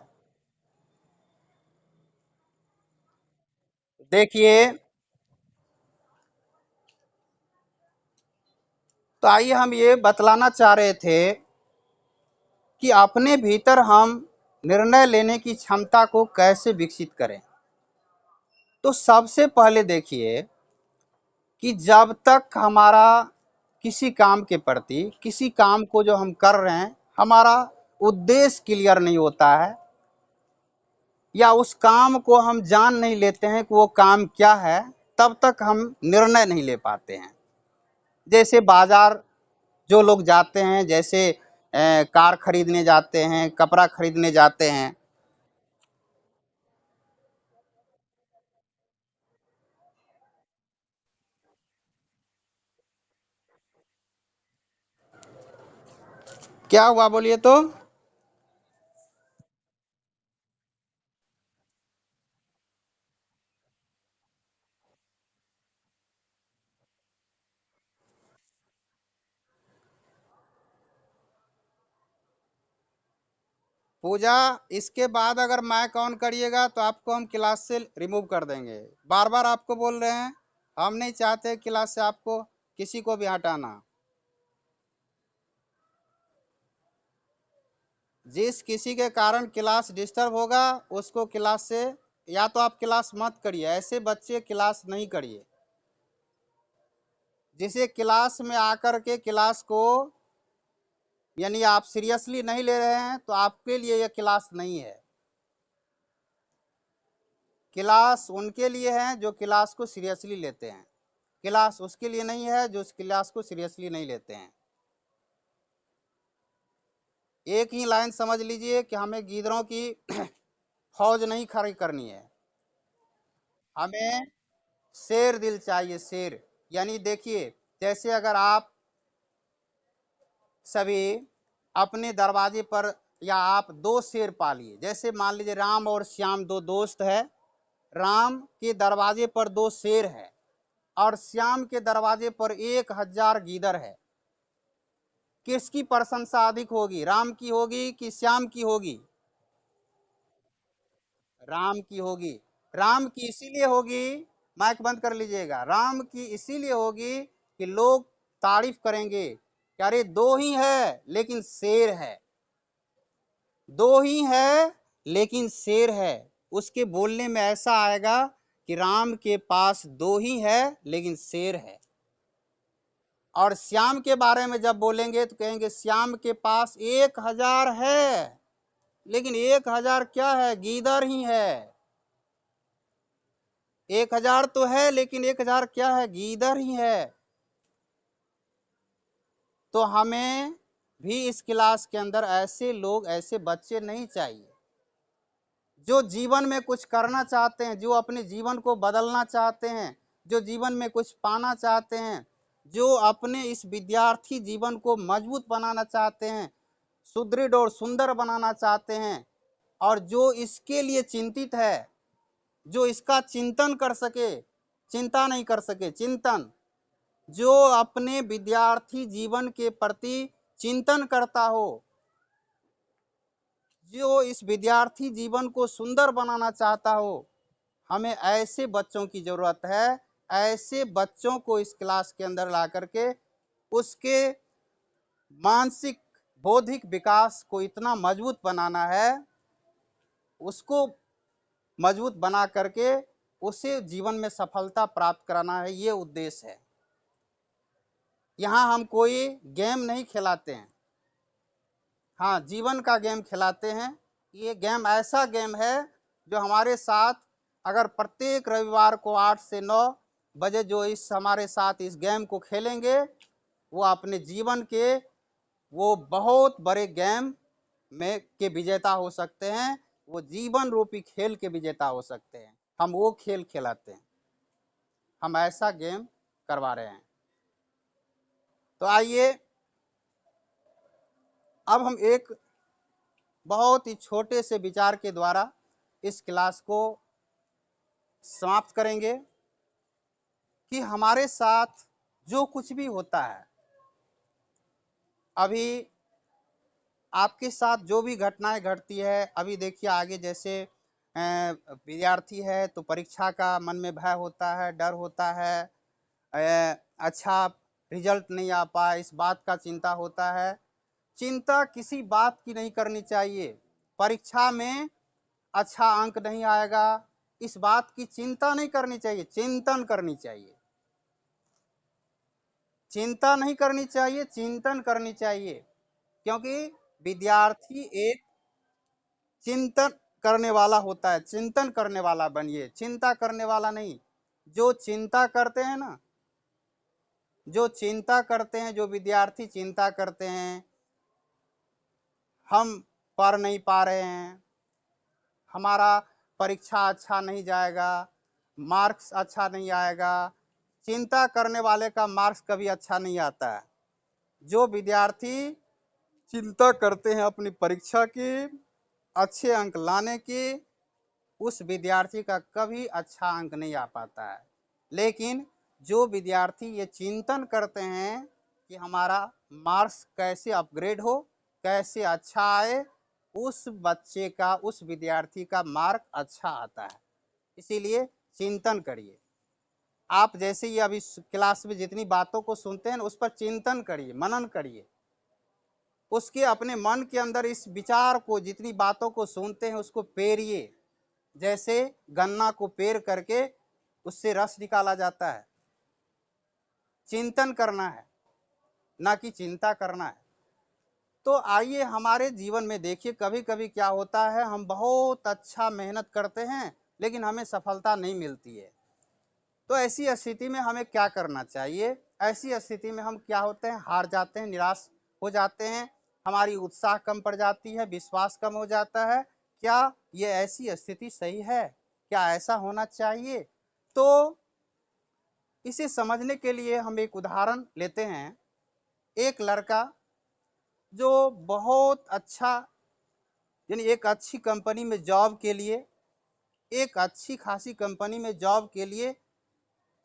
देखिए, तो आइए हम ये बतलाना चाह रहे थे कि अपने भीतर हम निर्णय लेने की क्षमता को कैसे विकसित करें। तो सबसे पहले देखिए कि जब तक हमारा किसी काम के प्रति, किसी काम को जो हम कर रहे हैं, हमारा उद्देश्य क्लियर नहीं होता है, या उस काम को हम जान नहीं लेते हैं कि वो काम क्या है, तब तक हम निर्णय नहीं ले पाते हैं। जैसे बाजार जो लोग जाते हैं, जैसे कार खरीदने जाते हैं, कपड़ा खरीदने जाते हैं। क्या हुआ बोलिए तो? पूजा, इसके बाद अगर माइक ऑन करिएगा तो आपको हम क्लास से रिमूव कर देंगे। बार बार आपको बोल रहे हैं, हम नहीं चाहते क्लास से आपको किसी को भी हटाना। जिस किसी के कारण क्लास डिस्टर्ब होगा उसको क्लास से, या तो आप क्लास मत करिए, ऐसे बच्चे क्लास नहीं करिए। जिसे क्लास में आकर के क्लास को यानी आप सीरियसली नहीं ले रहे हैं तो आपके लिए यह क्लास नहीं है। क्लास उनके लिए है जो क्लास को सीरियसली लेते हैं, क्लास उसके लिए नहीं है जो उस क्लास को सीरियसली नहीं लेते हैं। एक ही लाइन समझ लीजिए कि हमें गीदड़ों की फौज नहीं खड़ी करनी है, हमें शेर दिल चाहिए, शेर। यानी देखिए, जैसे अगर आप सभी अपने दरवाजे पर या आप दो शेर पालिए, जैसे मान लीजिए राम और श्याम दो दोस्त है, राम के दरवाजे पर दो शेर है और श्याम के दरवाजे पर 1000 गीदड़ है। किसकी प्रशंसा अधिक होगी, राम की होगी कि श्याम की होगी? राम की होगी। राम की इसीलिए होगी, माइक बंद कर लीजिएगा, राम की इसीलिए होगी कि लोग तारीफ करेंगे कि अरे दो ही है लेकिन शेर है, दो ही है लेकिन शेर है। उसके बोलने में ऐसा आएगा कि राम के पास दो ही है लेकिन शेर है। और श्याम के बारे में जब बोलेंगे तो कहेंगे श्याम के पास 1000 है लेकिन 1000 क्या है, गीदड़ ही है। 1000 तो है लेकिन 1000 क्या है, गीदड़ ही है। तो हमें भी इस क्लास के अंदर ऐसे लोग, ऐसे बच्चे नहीं चाहिए जो जीवन में कुछ करना चाहते हैं, जो अपने जीवन को बदलना चाहते हैं, जो जीवन में कुछ पाना चाहते हैं, जो अपने इस विद्यार्थी जीवन को मजबूत बनाना चाहते हैं, सुदृढ़ और सुंदर बनाना चाहते हैं, और जो इसके लिए चिंतित है, जो इसका चिंतन कर सके, चिंता नहीं कर सके, चिंतन, जो अपने विद्यार्थी जीवन के प्रति चिंतन करता हो, जो इस विद्यार्थी जीवन को सुंदर बनाना चाहता हो, हमें ऐसे बच्चों की जरूरत है। ऐसे बच्चों को इस क्लास के अंदर ला करके उसके मानसिक बौद्धिक विकास को इतना मजबूत बनाना है, उसको मजबूत बना करके उसे जीवन में सफलता प्राप्त कराना है, ये उद्देश्य है। यहाँ हम कोई गेम नहीं खिलाते हैं, हाँ जीवन का गेम खिलाते हैं। ये गेम ऐसा गेम है जो हमारे साथ, अगर प्रत्येक रविवार को 8 से 9 बजे जो इस हमारे साथ इस गेम को खेलेंगे, वो अपने जीवन के वो बहुत बड़े गेम में के विजेता हो सकते हैं, वो जीवन रूपी खेल के विजेता हो सकते हैं। हम वो खेल खिलाते हैं, हम ऐसा गेम करवा रहे हैं। तो आइए अब हम एक बहुत ही छोटे से विचार के द्वारा इस क्लास को समाप्त करेंगे कि हमारे साथ जो कुछ भी होता है, अभी आपके साथ जो भी घटनाएं घटती है, अभी देखिए आगे जैसे विद्यार्थी है तो परीक्षा का मन में भय होता है, डर होता है, अच्छा रिजल्ट नहीं आ पाए इस बात का चिंता होता है। चिंता किसी बात की नहीं करनी चाहिए, परीक्षा में अच्छा अंक नहीं आएगा इस बात की चिंता नहीं करनी चाहिए, चिंतन करनी चाहिए। चिंता नहीं करनी चाहिए, चिंतन करनी चाहिए, क्योंकि विद्यार्थी एक चिंतन करने वाला होता है। चिंतन करने वाला बनिए, चिंता करने वाला नहीं। जो चिंता करते हैं ना, जो चिंता करते हैं, जो विद्यार्थी चिंता करते हैं, हम पढ़ नहीं पा रहे हैं, हमारा परीक्षा अच्छा नहीं जाएगा, मार्क्स अच्छा नहीं आएगा, चिंता करने वाले का मार्क्स कभी अच्छा नहीं आता है। जो विद्यार्थी चिंता करते हैं अपनी परीक्षा की, अच्छे अंक लाने की, उस विद्यार्थी का कभी अच्छा अंक नहीं आ पाता है। लेकिन जो विद्यार्थी ये चिंतन करते हैं कि हमारा मार्क्स कैसे अपग्रेड हो, कैसे अच्छा आए, उस बच्चे का, उस विद्यार्थी का मार्क अच्छा आता है। इसीलिए चिंतन करिए। आप जैसे ही अभी क्लास में जितनी बातों को सुनते हैं उस पर चिंतन करिए, मनन करिए, उसके अपने मन के अंदर इस विचार को, जितनी बातों को सुनते हैं उसको पेरिए, जैसे गन्ना को पेर करके उससे रस निकाला जाता है। चिंतन करना है, ना कि चिंता करना है। तो आइए हमारे जीवन में देखिए, कभी कभी क्या होता है, हम बहुत अच्छा मेहनत करते हैं लेकिन हमें सफलता नहीं मिलती है। तो ऐसी स्थिति में हमें क्या करना चाहिए? ऐसी स्थिति में हम क्या होते हैं, हार जाते हैं, निराश हो जाते हैं, हमारी उत्साह कम पड़ जाती है, विश्वास कम हो जाता है। क्या ये ऐसी स्थिति सही है? क्या ऐसा होना चाहिए? तो इसे समझने के लिए हम एक उदाहरण लेते हैं। एक लड़का जो बहुत अच्छा, यानी एक अच्छी कंपनी में जॉब के लिए, एक अच्छी खासी कंपनी में जॉब के लिए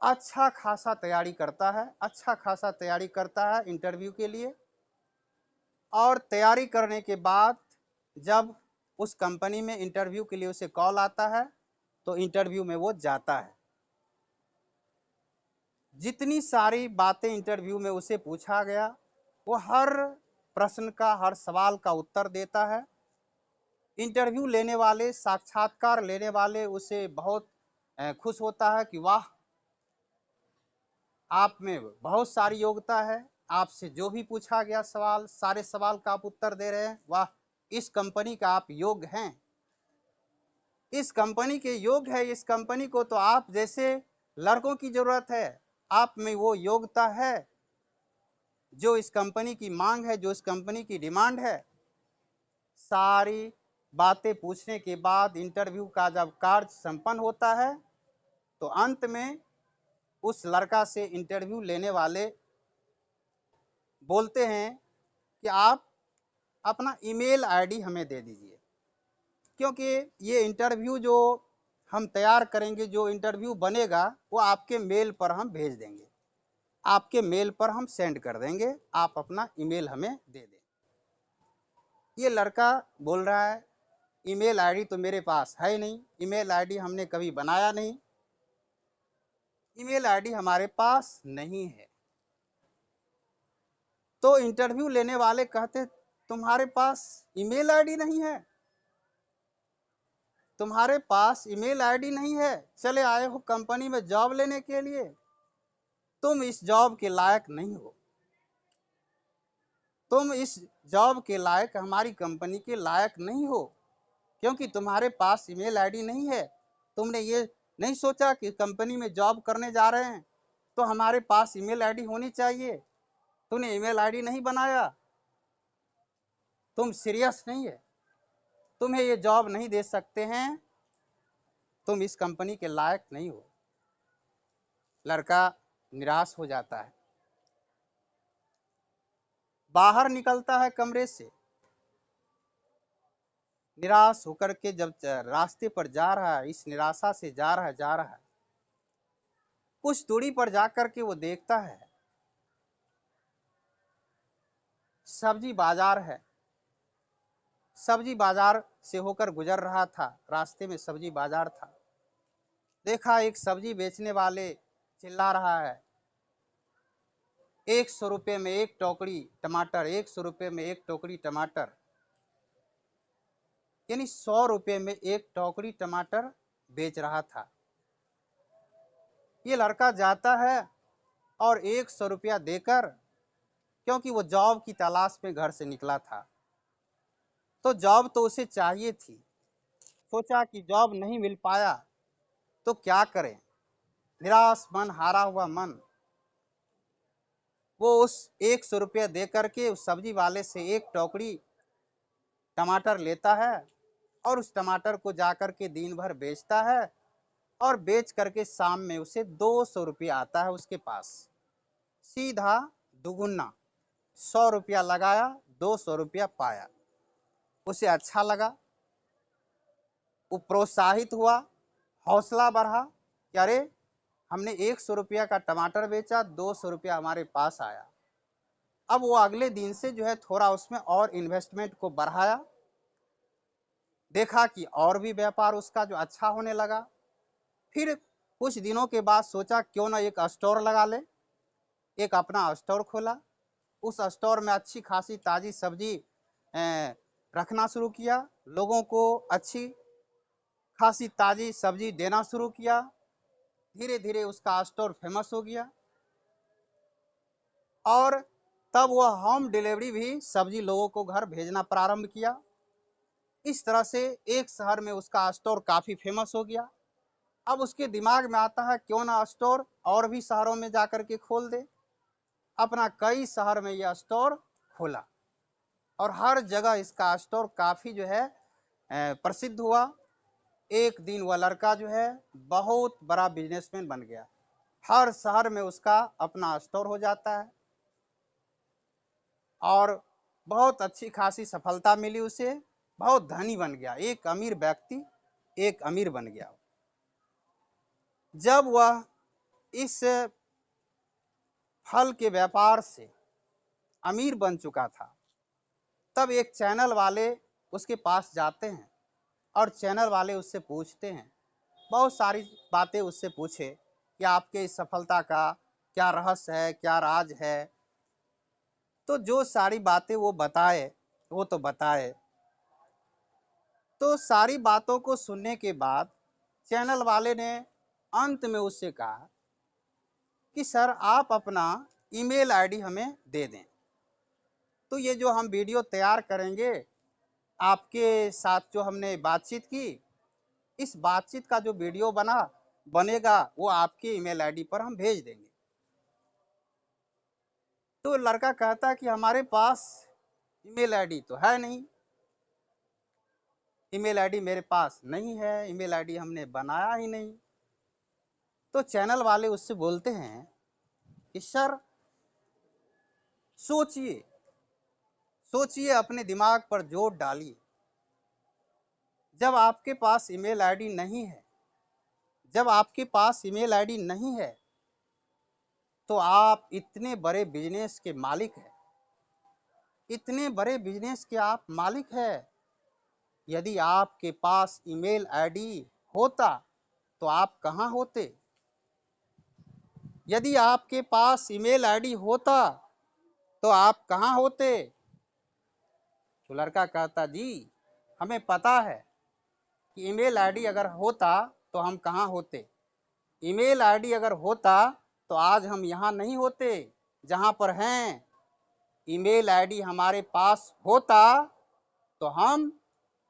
अच्छा खासा तैयारी करता है, अच्छा खासा तैयारी करता है इंटरव्यू के लिए। और तैयारी करने के बाद जब उस कंपनी में इंटरव्यू के लिए उसे कॉल आता है तो इंटरव्यू में वो जाता है। जितनी सारी बातें इंटरव्यू में उसे पूछा गया, वो हर प्रश्न का, हर सवाल का उत्तर देता है। इंटरव्यू लेने वाले, साक्षात्कार लेने वाले उसे बहुत खुश होता है कि वाह, आप में बहुत सारी योग्यता है, आपसे जो भी पूछा गया सवाल, सारे सवाल का आप उत्तर दे रहे हैं, वाह, इस कंपनी का आप योग्य हैं, इस कंपनी के योग्य है, इस कंपनी को तो आप जैसे लड़कों की जरूरत है, आप में वो योग्यता है जो इस कंपनी की मांग है, जो इस कंपनी की डिमांड है। सारी बातें पूछने के बाद इंटरव्यू का जब कार्य संपन्न होता है तो अंत में उस लड़का से इंटरव्यू लेने वाले बोलते हैं कि आप अपना ईमेल आईडी हमें दे दीजिए, क्योंकि ये इंटरव्यू जो हम तैयार करेंगे, जो इंटरव्यू बनेगा, वो आपके मेल पर हम भेज देंगे, आपके मेल पर हम सेंड कर देंगे, आप अपना ईमेल हमें दे दें। ये लड़का बोल रहा है, ईमेल आईडी तो मेरे पास है नहीं, ईमेल आईडी हमने कभी बनाया नहीं, ईमेल आईडी हमारे पास नहीं है। तो इंटरव्यू लेने वाले कहते, तुम्हारे पास ईमेल आईडी नहीं है? तुम्हारे पास ईमेल आईडी नहीं है, चले आए हो कंपनी में जॉब लेने के लिए, तुम इस जॉब के लायक नहीं हो, तुम इस जॉब के लायक, हमारी कंपनी के लायक नहीं हो, क्योंकि तुम्हारे पास ईमेल आईडी नहीं है। तुमने ये नहीं सोचा कि कंपनी में जॉब करने जा रहे हैं तो हमारे पास ईमेल आईडी होनी चाहिए, तूने ईमेल आईडी नहीं बनाया, तुम सीरियस नहीं है, तुम्हें ये जॉब नहीं दे सकते हैं, तुम इस कंपनी के लायक नहीं हो। लड़का निराश हो जाता है, बाहर निकलता है कमरे से, निराश होकर के जब रास्ते पर जा रहा है, इस निराशा से जा रहा है, कुछ दूरी पर जाकर के वो देखता है सब्जी बाजार है। सब्जी बाजार से होकर गुजर रहा था, रास्ते में सब्जी बाजार था, देखा एक सब्जी बेचने वाले चिल्ला रहा है, 100 रुपये में एक टोकरी टमाटर, 100 रुपये में एक टोकरी टमाटर, यानी 100 रुपये में एक टोकरी टमाटर बेच रहा था। ये लड़का जाता है और 100 रुपया देकर, क्योंकि वो जॉब की तलाश में घर से निकला था, तो जॉब तो उसे चाहिए थी, सोचा कि जॉब नहीं मिल पाया तो क्या करें, निराश मन, हारा हुआ मन, वो उस 100 रुपया दे करके उस सब्जी वाले से एक टोकरी टमाटर लेता है और उस टमाटर को जाकर के दिन भर बेचता है, और बेच करके शाम में उसे 200 रुपया आता है उसके पास, सीधा दुगुना, 100 रुपया लगाया, 200 रुपया पाया, उसे अच्छा लगा, वो प्रोत्साहित हुआ, हौसला बढ़ा कि अरे, हमने 100 रुपया का टमाटर बेचा, 200 रुपया हमारे पास आया। अब वो अगले दिन से जो है थोड़ा उसमें और इन्वेस्टमेंट को बढ़ाया, देखा कि और भी व्यापार उसका जो अच्छा होने लगा, फिर कुछ दिनों के बाद सोचा क्यों ना एक स्टोर लगा ले, एक अपना स्टोर खोला। उस स्टोर में अच्छी खासी ताज़ी सब्जी रखना शुरू किया, लोगों को अच्छी खासी ताज़ी सब्जी देना शुरू किया। धीरे धीरे उसका स्टोर फेमस हो गया और तब वह होम डिलीवरी भी सब्जी लोगों को घर भेजना प्रारंभ किया। इस तरह से एक शहर में उसका स्टोर काफ़ी फेमस हो गया। अब उसके दिमाग में आता है क्यों ना स्टोर और भी शहरों में जाकर के खोल दे। अपना कई शहर में यह स्टोर खोला और हर जगह इसका स्टोर काफ़ी जो है प्रसिद्ध हुआ। एक दिन वह लड़का जो है बहुत बड़ा बिजनेसमैन बन गया, हर शहर में उसका अपना स्टोर हो जाता है और बहुत अच्छी खासी सफलता मिली उसे, बहुत धनी बन गया, एक अमीर व्यक्ति एक अमीर बन गया। जब वह इस फल के व्यापार से अमीर बन चुका था, तब एक चैनल वाले उसके पास जाते हैं और चैनल वाले उससे पूछते हैं, बहुत सारी बातें उससे पूछे कि आपके इस सफलता का क्या रहस्य है, क्या राज है। तो जो सारी बातें वो बताए, वो तो बताए। तो सारी बातों को सुनने के बाद चैनल वाले ने अंत में उससे कहा कि सर आप अपना ईमेल आईडी हमें दे दें, तो ये जो हम वीडियो तैयार करेंगे, आपके साथ जो हमने बातचीत की, इस बातचीत का जो वीडियो बनेगा वो आपके ईमेल आईडी पर हम भेज देंगे। तो लड़का कहता कि हमारे पास ईमेल आईडी तो है नहीं, ईमेल आईडी मेरे पास नहीं है, ईमेल आईडी हमने बनाया ही नहीं। तो चैनल वाले उससे बोलते हैं कि सर सोचिए सोचिए, अपने दिमाग पर जोर डालिए। जब आपके पास ईमेल आईडी नहीं है, जब आपके पास ईमेल आईडी नहीं है तो आप इतने बड़े बिजनेस के मालिक हैं, इतने बड़े बिजनेस के आप मालिक हैं। यदि आपके पास ईमेल आईडी होता तो आप कहाँ होते? यदि आपके पास ईमेल आईडी होता तो आप कहाँ होते? तो लड़का कहता जी हमें पता है कि ईमेल आईडी अगर होता तो हम कहाँ होते। ईमेल आईडी अगर होता तो आज हम यहाँ नहीं होते जहाँ पर हैं। ईमेल आईडी हमारे पास होता तो हम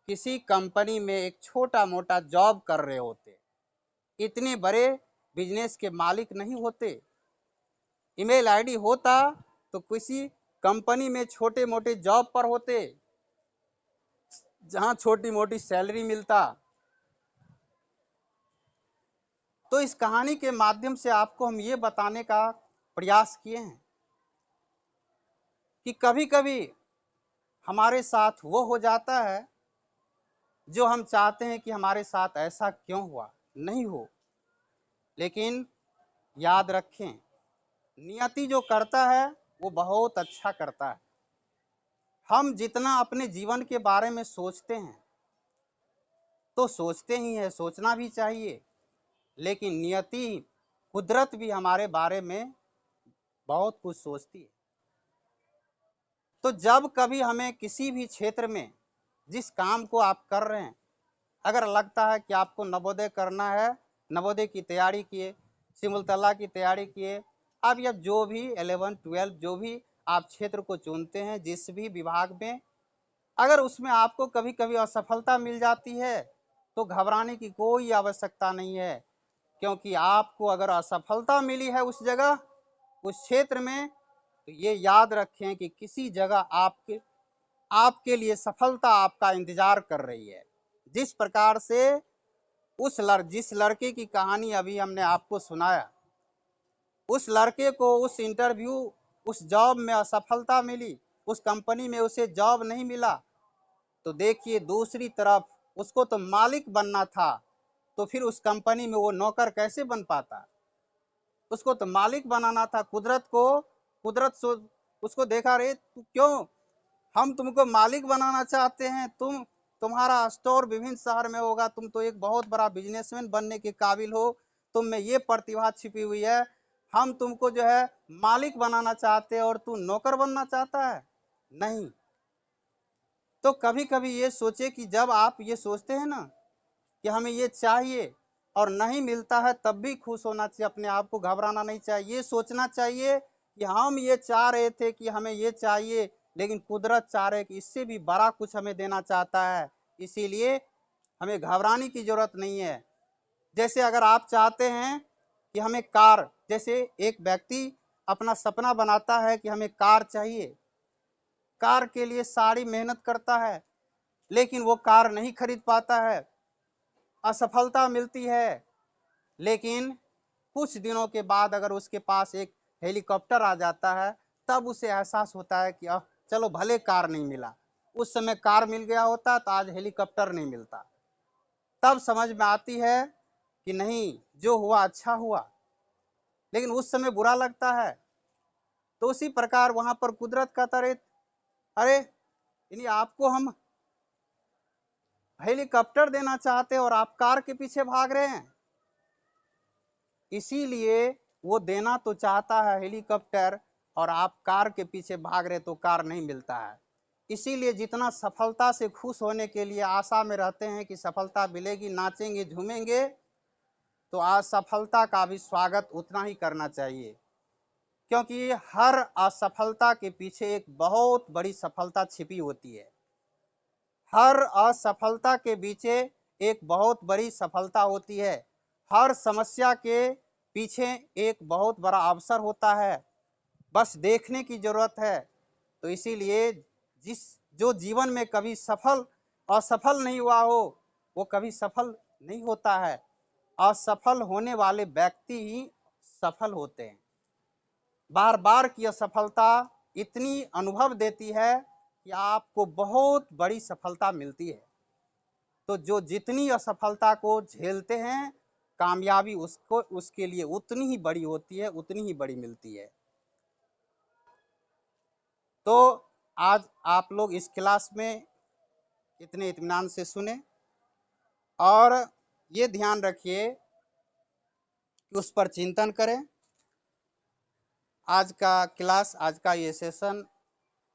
किसी कंपनी में एक छोटा मोटा जॉब कर रहे होते, इतने बड़े बिजनेस के मालिक नहीं होते। ईमेल आईडी होता तो किसी कंपनी में छोटे मोटे जॉब पर होते, जहां छोटी मोटी सैलरी मिलता। तो इस कहानी के माध्यम से आपको हम ये बताने का प्रयास किए हैं कि कभी कभी हमारे साथ वो हो जाता है जो हम चाहते हैं कि हमारे साथ ऐसा क्यों हुआ, नहीं हो। लेकिन याद रखें, नियति जो करता है वो बहुत अच्छा करता है। हम जितना अपने जीवन के बारे में सोचते हैं तो सोचते ही हैं, सोचना भी चाहिए, लेकिन नियति, कुदरत भी हमारे बारे में बहुत कुछ सोचती है। तो जब कभी हमें किसी भी क्षेत्र में जिस काम को आप कर रहे हैं, अगर लगता है कि आपको नवोदय करना है, नवोदय की तैयारी किए, सिमुलतला की तैयारी किए, अब या जो भी 11-12 जो भी आप क्षेत्र को चुनते हैं, जिस भी विभाग में, अगर उसमें आपको कभी कभी असफलता मिल जाती है तो घबराने की कोई आवश्यकता नहीं है। क्योंकि आपको अगर असफलता मिली है उस जगह, उस क्षेत्र में, तो ये याद रखें कि किसी जगह आपके आपके लिए सफलता आपका इंतजार कर रही है। जिस प्रकार से जिस लड़के की कहानी अभी हमने आपको सुनाया, उस लड़के को उस इंटरव्यू, उस जॉब में असफलता मिली, उस कंपनी में उसे जॉब नहीं मिला, तो देखिए दूसरी तरफ उसको तो मालिक बनना था, तो फिर उस कंपनी में वो नौकर कैसे बन पाता? उसको तो मालिक बनाना था। कुदरत उसको देखा, रे तू क्यों, हम तुमको मालिक बनाना चाहते हैं, तुम्हारा स्टोर विभिन्न शहर में होगा, तुम तो एक बहुत बड़ा बिजनेसमैन बनने के काबिल हो, तुम में ये प्रतिभा छिपी हुई है, हम तुमको जो है मालिक बनाना चाहते हैं और तू नौकर बनना चाहता है। नहीं। तो कभी कभी ये सोचे कि जब आप ये सोचते हैं ना कि हमें ये चाहिए और नहीं मिलता है, तब भी खुश होना चाहिए, अपने आप को घबराना नहीं चाहिए। ये सोचना चाहिए कि हम ये चाह रहे थे कि हमें ये चाहिए, लेकिन कुदरत चाह रहे कि इससे भी बड़ा कुछ हमें देना चाहता है, इसीलिए हमें घबराने की जरूरत नहीं है। जैसे अगर आप चाहते हैं कि हमें कार, जैसे एक व्यक्ति अपना सपना बनाता है कि हमें कार चाहिए, कार के लिए सारी मेहनत करता है, लेकिन वो कार नहीं खरीद पाता है, असफलता मिलती है। लेकिन कुछ दिनों के बाद अगर उसके पास एक हेलीकॉप्टर आ जाता है, तब उसे एहसास होता है कि चलो भले कार नहीं मिला, उस समय कार मिल गया होता तो आज हेलीकॉप्टर नहीं मिलता। तब समझ में आती है कि नहीं, जो हुआ अच्छा हुआ, लेकिन उस समय बुरा लगता है। तो उसी प्रकार वहां पर कुदरत का तरह, अरे यानी आपको हम हेलीकॉप्टर देना चाहते और आप कार के पीछे भाग रहे हैं। इसीलिए वो देना तो चाहता है हेलीकॉप्टर, और आप कार के पीछे भाग रहे तो कार नहीं मिलता है। इसीलिए जितना सफलता से खुश होने के लिए आशा में रहते हैं कि सफलता मिलेगी, नाचेंगे झूमेंगे, तो असफलता का भी स्वागत उतना ही करना चाहिए, क्योंकि हर असफलता के पीछे एक बहुत बड़ी सफलता छिपी होती है। हर असफलता के पीछे एक बहुत बड़ी सफलता होती है। हर समस्या के पीछे एक बहुत बड़ा अवसर होता है, बस देखने की जरूरत है। तो इसीलिए जो जीवन में कभी असफल नहीं हुआ हो, वो कभी सफल नहीं होता है। असफल होने वाले व्यक्ति ही सफल होते हैं। बार बार की असफलता इतनी अनुभव देती है कि आपको बहुत बड़ी सफलता मिलती है। तो जो जितनी असफलता को झेलते हैं, कामयाबी उसके लिए उतनी ही बड़ी होती है, उतनी ही बड़ी मिलती है। तो आज आप लोग इस क्लास में इतने इत्मीनान से सुने, और ये ध्यान रखिए कि उस पर चिंतन करें। आज का क्लास, आज का ये सेशन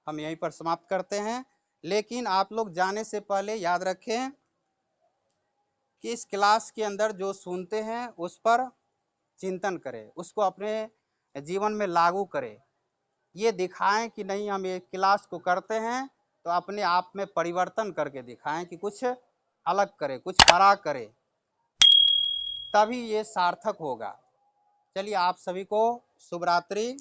हम यहीं पर समाप्त करते हैं। लेकिन आप लोग जाने से पहले याद रखें कि इस क्लास के अंदर जो सुनते हैं उस पर चिंतन करें, उसको अपने जीवन में लागू करें। ये दिखाएं कि नहीं, हम ये क्लास को करते हैं तो अपने आप में परिवर्तन करके दिखाएं कि कुछ अलग करें, कुछ बड़ा करें, तभी ये सार्थक होगा। चलिए, आप सभी को शुभ रात्रि।